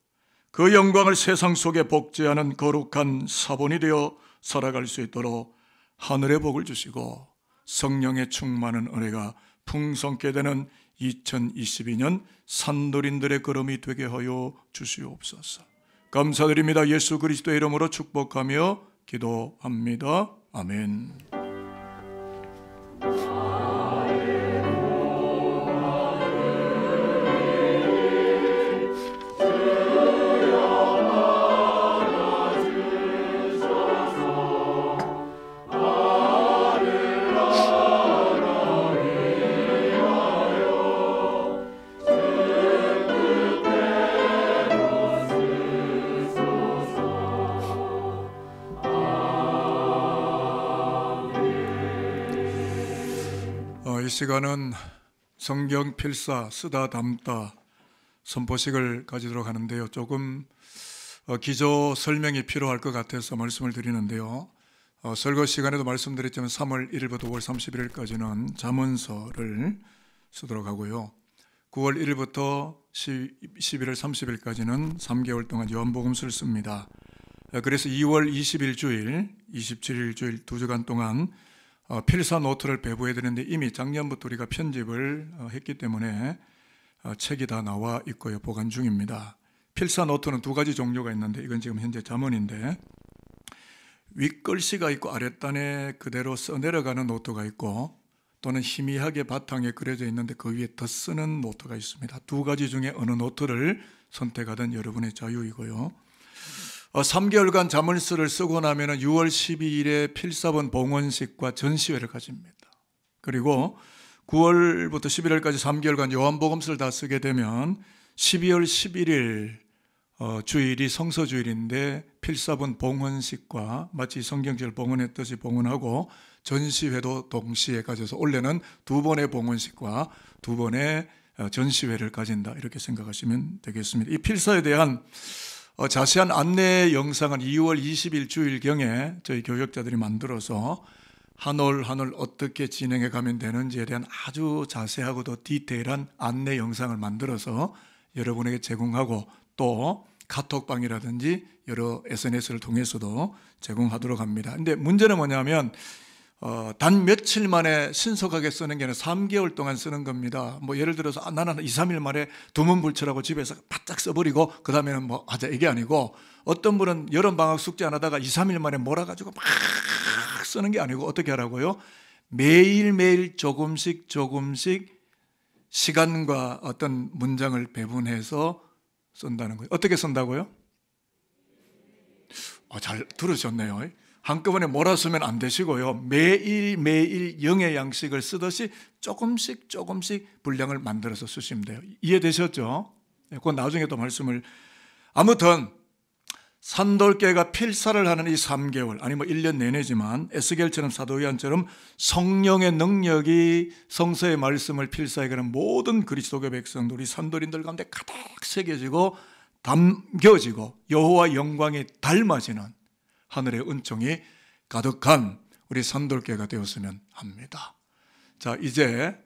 그 영광을 세상 속에 복제하는 거룩한 사본이 되어 살아갈 수 있도록 하늘의 복을 주시고 성령의 충만한 은혜가 풍성케 되는 2022년 산돌인들의 걸음이 되게 하여 주시옵소서. 감사드립니다. 예수 그리스도의 이름으로 축복하며 기도합니다. 아멘. 이 시간은 성경 필사 쓰다 담다 선포식을 가지도록 하는데요. 조금 기조 설명이 필요할 것 같아서 말씀을 드리는데요. 설거 시간에도 말씀드렸지만 3월 1일부터 5월 31일까지는 잠언서를 쓰도록 하고요. 9월 1일부터 11월 30일까지는 3개월 동안 요한복음서를 씁니다. 그래서 2월 20일 주일, 27일 주일 2주간 동안 필사 노트를 배부해 드렸는데 이미 작년부터 우리가 편집을 했기 때문에 책이 다 나와 있고요. 보관 중입니다. 필사 노트는 두 가지 종류가 있는데 이건 지금 현재 잠언인데 윗글씨가 있고 아랫단에 그대로 써내려가는 노트가 있고 또는 희미하게 바탕에 그려져 있는데 그 위에 더 쓰는 노트가 있습니다. 두 가지 중에 어느 노트를 선택하든 여러분의 자유이고요. 3개월간 잠언서를 쓰고 나면 6월 12일에 필사본 봉헌식과 전시회를 가집니다. 그리고 9월부터 11월까지 3개월간 요한복음서를 다 쓰게 되면 12월 11일 주일이 성서주일인데 필사본 봉헌식과 마치 성경절 봉헌했듯이 봉헌하고 전시회도 동시에 가져서 올해는 2번의 봉헌식과 2번의 전시회를 가진다 이렇게 생각하시면 되겠습니다. 이 필사에 대한 자세한 안내 영상은 2월 20일 주일경에 저희 교역자들이 만들어서 한 올 한 올 어떻게 진행해 가면 되는지에 대한 아주 자세하고도 디테일한 안내 영상을 만들어서 여러분에게 제공하고 또 카톡방이라든지 여러 SNS를 통해서도 제공하도록 합니다. 근데 문제는 뭐냐면 단 며칠 만에 신속하게 쓰는 게 아니라 3개월 동안 쓰는 겁니다. 뭐 예를 들어서 나는 2, 3일 만에 두문불출하고 집에서 바짝 써버리고 그 다음에는 뭐 하자 이게 아니고 어떤 분은 여름방학 숙제 안 하다가 2, 3일 만에 몰아가지고 막 쓰는 게 아니고 어떻게 하라고요? 매일매일 조금씩 시간과 어떤 문장을 배분해서 쓴다는 거예요. 어떻게 쓴다고요? 잘 들으셨네요. 한꺼번에 몰아쓰면 안 되시고요. 매일 영의 양식을 쓰듯이 조금씩 분량을 만들어서 쓰시면 돼요. 이해되셨죠? 그건 나중에 또 말씀을. 아무튼 산돌교회가 필사를 하는 이 3개월 아니 뭐 1년 내내지만 에스겔처럼 사도 요한처럼 성령의 능력이 성서의 말씀을 필사해 가는 모든 그리스도교 백성들, 우리 산돌인들 가운데 가득 새겨지고 담겨지고 여호와 영광이 닮아지는 하늘의 은총이 가득한 우리 산돌교회가 되었으면 합니다. 자, 이제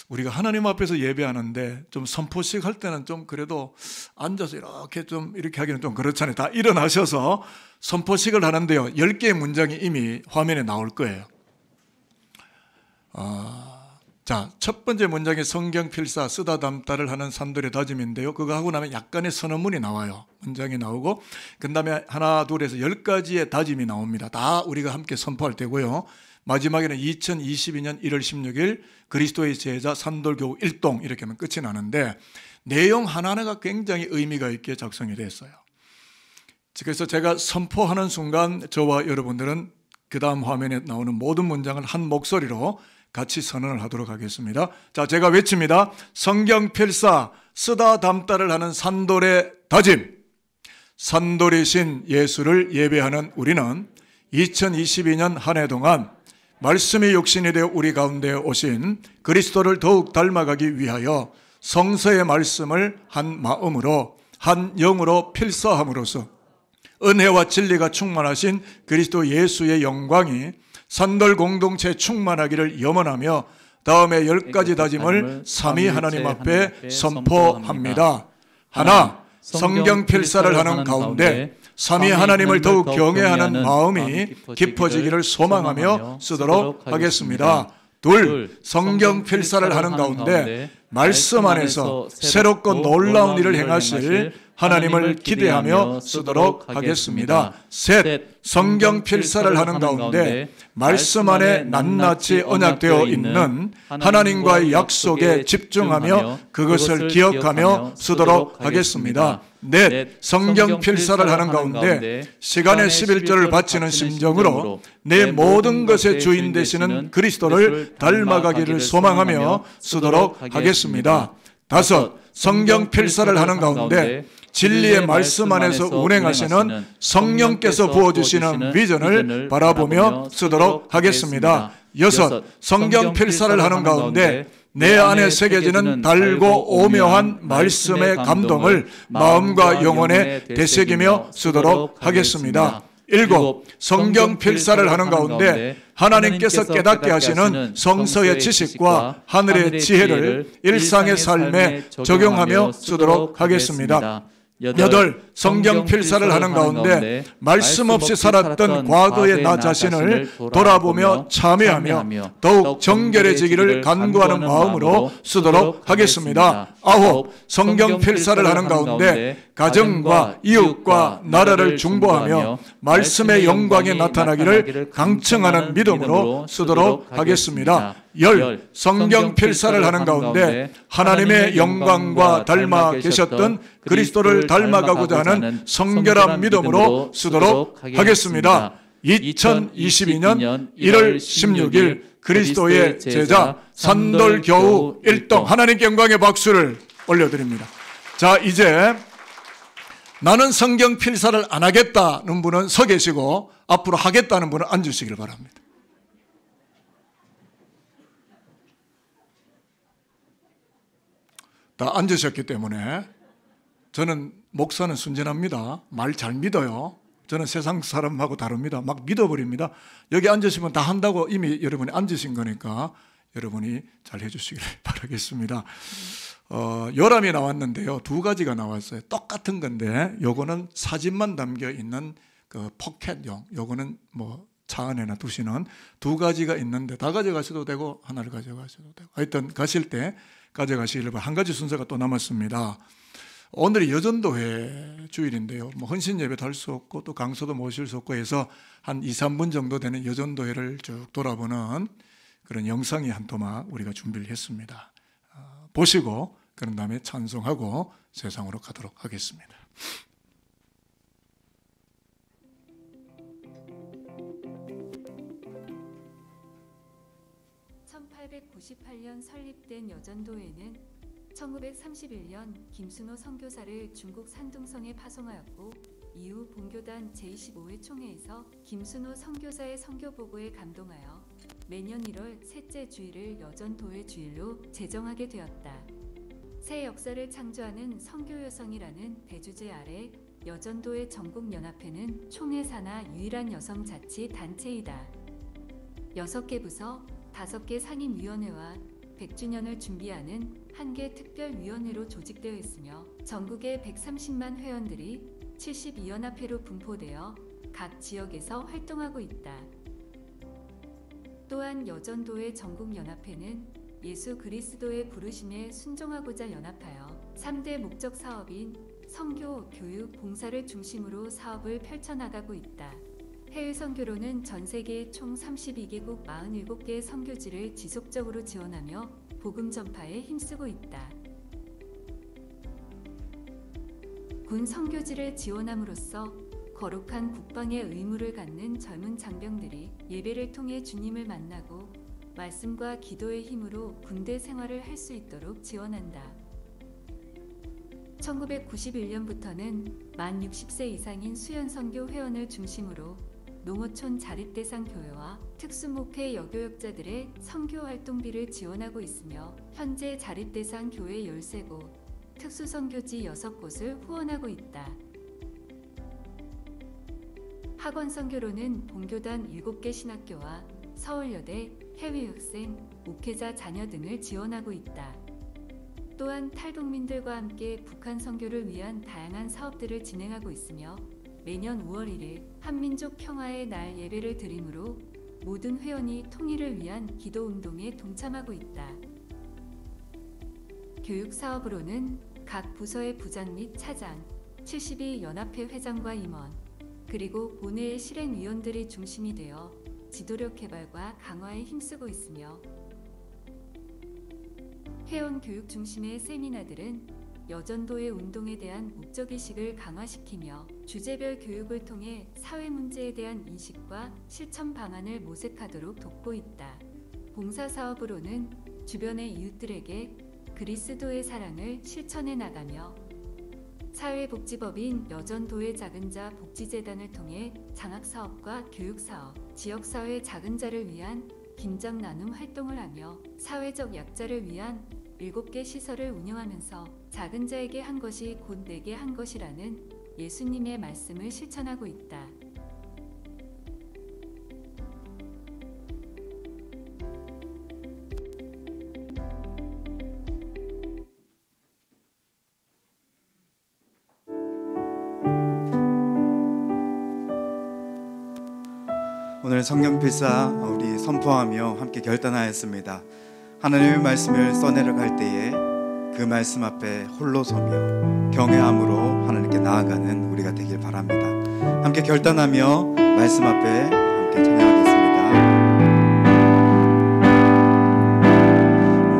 우리가 하나님 앞에서 예배하는데 좀 선포식 할 때는 좀 그래도 앉아서 이렇게 하기는 좀 그렇잖아요. 다 일어나셔서 선포식을 하는데요. 10개의 문장이 이미 화면에 나올 거예요. 자, 첫 번째 문장이 성경 필사 쓰다 담다를 하는 산돌의 다짐인데요. 그거 하고 나면 약간의 선언문이 나와요. 문장이 나오고 그 다음에 하나 둘에서 10가지의 다짐이 나옵니다. 다 우리가 함께 선포할 때고요. 마지막에는 2022년 1월 16일 그리스도의 제자 산돌교우 1동 이렇게 하면 끝이 나는데 내용 하나하나가 굉장히 의미가 있게 작성이 됐어요. 그래서 제가 선포하는 순간 저와 여러분들은 그 다음 화면에 나오는 모든 문장을 한 목소리로 같이 선언을 하도록 하겠습니다. 자, 제가 외칩니다. 성경 필사 쓰다 담다를 하는 산돌의 다짐. 산돌이신 예수를 예배하는 우리는 2022년 한 해 동안 말씀이 육신이 되어 우리 가운데 오신 그리스도를 더욱 닮아가기 위하여 성서의 말씀을 한 마음으로 한 영으로 필사함으로써 은혜와 진리가 충만하신 그리스도 예수의 영광이 산돌 공동체에 충만하기를 염원하며 다음에 10가지 다짐을 삼위 하나님 앞에 선포합니다. 하나, 성경 필사를 하는 가운데 삼위 하나님을 더욱 경외하는 마음이 깊어지기를 소망하며 쓰도록 하겠습니다. 둘, 성경 필사를 하는 가운데 말씀 안에서 새롭고 놀라운 일을 행하실 하나님을 기대하며 쓰도록 하겠습니다. 셋, 성경 필사를 하는 가운데 말씀 안에 낱낱이 언약되어 있는 하나님과의 약속에 집중하며 그것을 기억하며 쓰도록 하겠습니다. 넷, 성경 필사를 하는 가운데 시간의 11조를 바치는 심정으로 내 모든 것의 주인 되시는 그리스도를 닮아가기를 소망하며 쓰도록 하겠습니다. 다섯, 성경 필사를 하는 가운데 진리의 말씀 안에서 운행하시는 성령께서 부어주시는 비전을 바라보며 쓰도록 하겠습니다. 여섯, 성경 필사를 하는 가운데 내 안에 새겨지는 달고 오묘한 말씀의 감동을 마음과 영혼에 되새기며 쓰도록 하겠습니다. 일곱, 성경 필사를 하는 가운데 하나님께서 깨닫게 하시는 성서의 지식과 하늘의 지혜를 일상의 삶에 적용하며 쓰도록 하겠습니다. 여덟, 성경 필사를 하는 가운데 말씀 없이 살았던 과거의 나 자신을 돌아보며 참회하며 더욱 정결해지기를 간구하는 마음으로 쓰도록 하겠습니다. 아홉, 성경 필사를 하는 가운데 가정과 이웃과 나라를 중보하며 말씀의 영광이 나타나기를 강청하는 믿음으로 쓰도록 하겠습니다. 열, 성경 필사를 하는 가운데 하나님의 영광과 닮아 계셨던 그리스도를 닮아가고자 하는 성결한 믿음으로 쓰도록 하겠습니다. 2022년 1월 16일 그리스도의 제자 산돌교우 1동 하나님께 영광의 박수를 올려드립니다. 자, 이제 나는 성경 필사를 안 하겠다는 분은 서 계시고 앞으로 하겠다는 분은 앉으시길 바랍니다. 다 앉으셨기 때문에 저는 목사는 순진합니다. 말 잘 믿어요. 저는 세상 사람하고 다릅니다. 막 믿어버립니다. 여기 앉으시면 다 한다고 이미 여러분이 앉으신 거니까 여러분이 잘 해주시길 바라겠습니다. 요람이 나왔는데요. 두 가지가 나왔어요. 똑같은 건데 요거는 사진만 담겨 있는 그 포켓용, 요거는 뭐 차 안에나 두시는 두 가지가 있는데 다 가져가셔도 되고 하나를 가져가셔도 되고 하여튼 가실 때 가져가시길 바랍니다. 한 가지 순서가 또 남았습니다. 오늘이 여전도회 주일인데요. 뭐 헌신 예배도 할 수 없고 또 강소도 모실 수 없고 해서 한 2, 3분 정도 되는 여전도회를 쭉 돌아보는 그런 영상이 한 토막 우리가 준비를 했습니다. 보시고 그런 다음에 찬송하고 세상으로 가도록 하겠습니다.
1898년 설립된 여전도회는 1931년 김순호 선교사를 중국 산둥성에 파송하였고 이후 본교단 제25회 총회에서 김순호 선교사의 선교 보고에 감동하여 매년 1월 셋째 주일을 여전도회 주일로 제정하게 되었다. 새 역사를 창조하는 선교여성이라는 대주제 아래 여전도회 전국연합회는 총회 산하 유일한 여성 자치 단체이다. 6개 부서, 5개 상임위원회와 100주년을 준비하는 1개 특별위원회로 조직되어 있으며 전국의 130만 회원들이 72연합회로 분포되어 각 지역에서 활동하고 있다. 또한 여전도회 전국연합회는 예수 그리스도의 부르심에 순종하고자 연합하여 3대 목적 사업인 선교, 교육, 봉사를 중심으로 사업을 펼쳐나가고 있다. 해외 선교로는 전 세계 총 32개국 47개의 선교지를 지속적으로 지원하며 복음 전파에 힘쓰고 있다. 군 선교지를 지원함으로써 거룩한 국방의 의무를 갖는 젊은 장병들이 예배를 통해 주님을 만나고 말씀과 기도의 힘으로 군대 생활을 할 수 있도록 지원한다. 1991년부터는 만 60세 이상인 수연선교 회원을 중심으로 농어촌 자립대상 교회와 특수목회 여교역자들의 선교활동비를 지원하고 있으며 현재 자립대상 교회 13곳, 특수선교지 6곳을 후원하고 있다. 학원선교로는 본교단 7개 신학교와 서울여대, 해외학생, 목회자 자녀 등을 지원하고 있다. 또한 탈북민들과 함께 북한 선교를 위한 다양한 사업들을 진행하고 있으며 매년 5월 1일 한민족 평화의 날 예배를 드리므로 모든 회원이 통일을 위한 기도운동에 동참하고 있다. 교육사업으로는 각 부서의 부장 및 차장, 72연합회 회장과 임원, 그리고 본회의 실행위원들이 중심이 되어 지도력 개발과 강화에 힘쓰고 있으며 회원 교육 중심의 세미나들은 여전도의 운동에 대한 목적의식을 강화시키며 주제별 교육을 통해 사회 문제에 대한 인식과 실천 방안을 모색하도록 돕고 있다. 봉사사업으로는 주변의 이웃들에게 그리스도의 사랑을 실천해 나가며 사회복지법인 여전도의 작은자 복지재단을 통해 장학사업과 교육사업, 지역사회 작은자를 위한 김장 나눔 활동을 하며 사회적 약자를 위한 7개 시설을 운영하면서 작은 자에게 한 것이 곧 내게 한 것이라는 예수님의 말씀을 실천하고 있다.
오늘 성경필사 우리 선포하며 함께 결단하였습니다. 하나님의 말씀을 써내려갈 때에 그 말씀 앞에 홀로 서며 경외함으로 하나님께 나아가는 우리가 되길 바랍니다. 함께 결단하며 말씀 앞에 함께 찬양하겠습니다.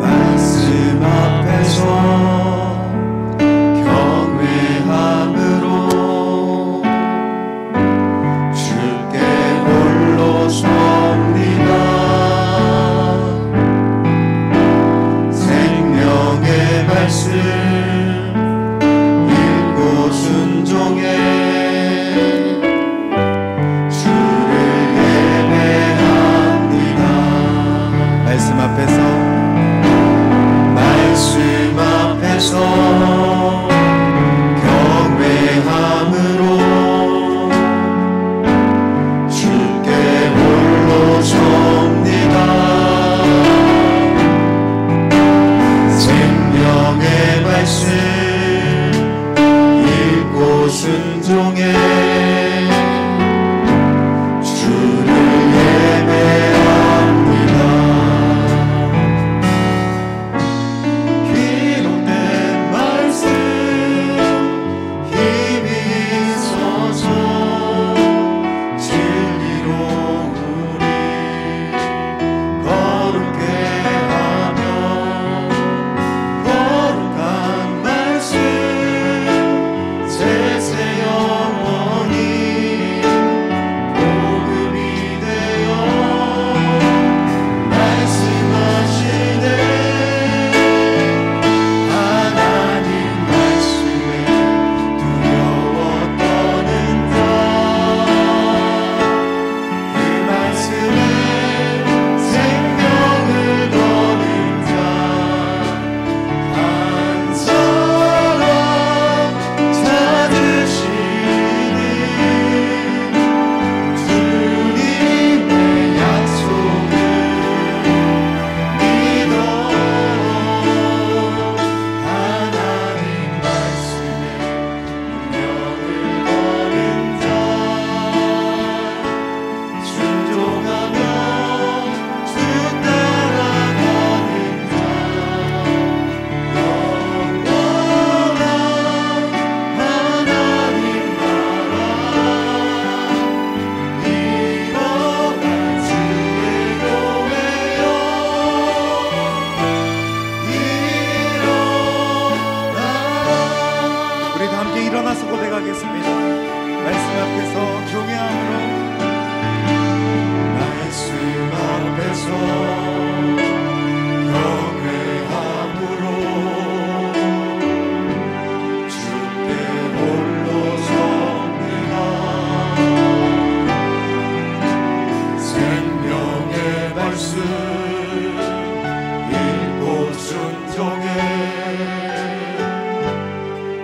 말씀 앞에서 경외함으로 주께 홀로 섭니다. 말씀 읽고 순종해 주를 예배합니다. 말씀 앞에서 경외함으로 주께 홀로 섭니다. 말씀 읽고 순종해 주를 예배합니다. 기록된 말씀 힘이 있어서 진리로 우리 거룩해 하며 세세 영원히 일어나서 고백하겠습니다. 말씀 앞에서 경외함으로,
말씀 앞에서 경외함으로 주께 홀로 섭니다. 생명의 말씀 읽고 순종해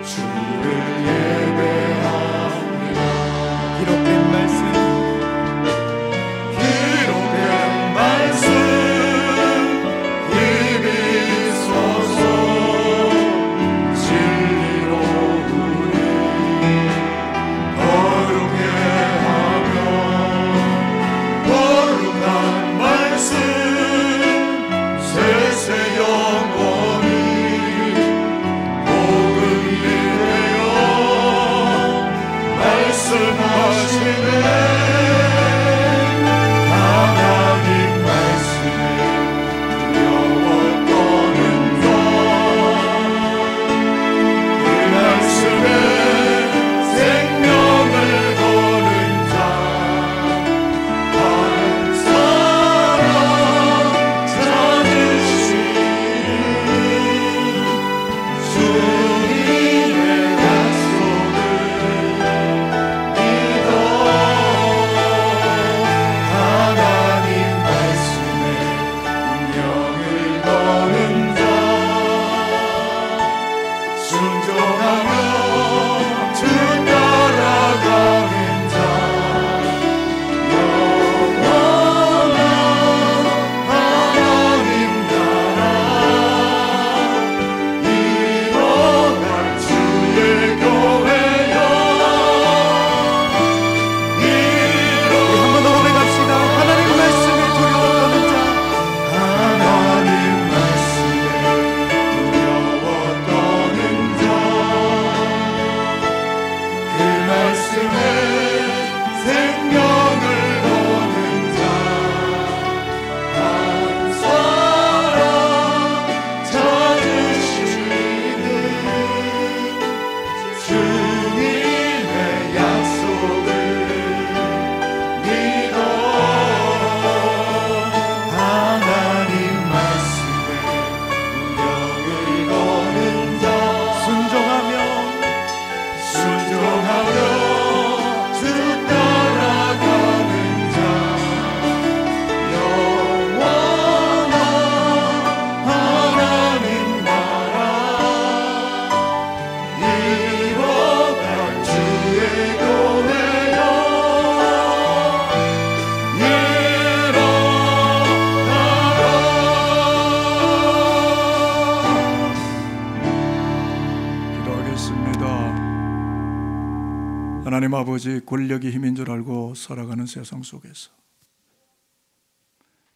주를 예배합니다.
기록된 말씀,
기록된 말씀 힘이 있어서 진리로 우리 거룩해 하며 거룩한 말씀 세세 영원히 복음이 되어 말씀하시네. 하나님 말씀에 두려워 떠는 자, 그 말씀에 생명을 거는 자, 한 사람 찾으시는 주님의 약속을 믿어 하나님 말씀에 운명을 거는 자, 순종하며 주 따라가는 자, 영원한 하나님 나라 이뤄갈 주의 교회여
한 번 더 고백합시다. 하나님 말씀에 두려워 떠는 자,
하나님 말씀에 두려워 떠는 자, 그 말씀에 생명을 거는 자, 한 사람 찾으시는 주님의 약속을 믿어 하나님 말씀에 운명을 거는 자, 순종하며 주 따라가는 자, 영원한 하나님 나라 이뤄갈 주의 교회여
기도하겠습니다. 하나님 아버지, 권력이 힘인 줄 알고 살아가는 세상 속에서,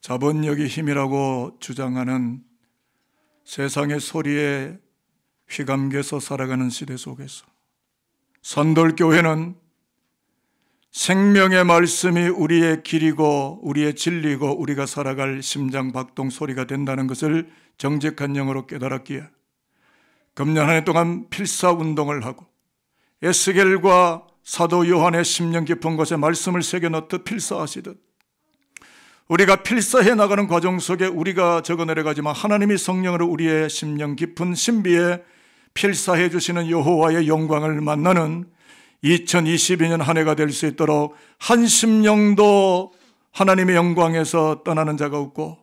자본력이 힘이라고 주장하는 세상의 소리에 휘감겨서 살아가는 시대 속에서 산돌교회는 생명의 말씀이 우리의 길이고 우리의 진리고 우리가 살아갈 심장박동 소리가 된다는 것을 정직한 영으로 깨달았기에 금년 한 해 동안 필사운동을 하고 에스겔과 사도 요한의 심령 깊은 곳에 말씀을 새겨넣듯 필사하시듯 우리가 필사해 나가는 과정 속에 우리가 적어내려가지만 하나님이 성령으로 우리의 심령 깊은 신비에 필사해 주시는 여호와의 영광을 만나는 2022년 한 해가 될 수 있도록 한 심령도 하나님의 영광에서 떠나는 자가 없고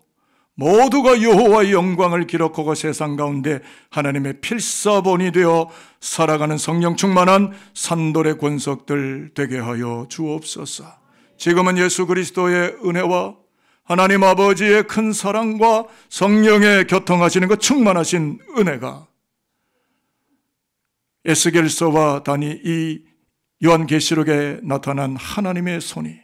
모두가 여호와의 영광을 기록하고 세상 가운데 하나님의 필사본이 되어 살아가는 성령 충만한 산돌의 권속들 되게 하여 주옵소서. 지금은 예수 그리스도의 은혜와 하나님 아버지의 큰 사랑과 성령의 교통하시는 것 충만하신 은혜가 에스겔서와 다니 이 요한계시록에 나타난 하나님의 손이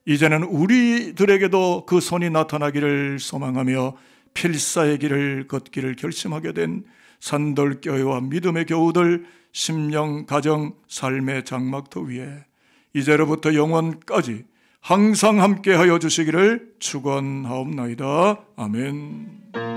이제는 우리들에게도 그 손이 나타나기를 소망하며 필사의 길을 걷기를 결심하게 된 산돌교회와 믿음의 교우들 심령, 가정, 삶의 장막터 위에 이제로부터 영원까지 항상 함께하여 주시기를 축원하옵나이다. 아멘.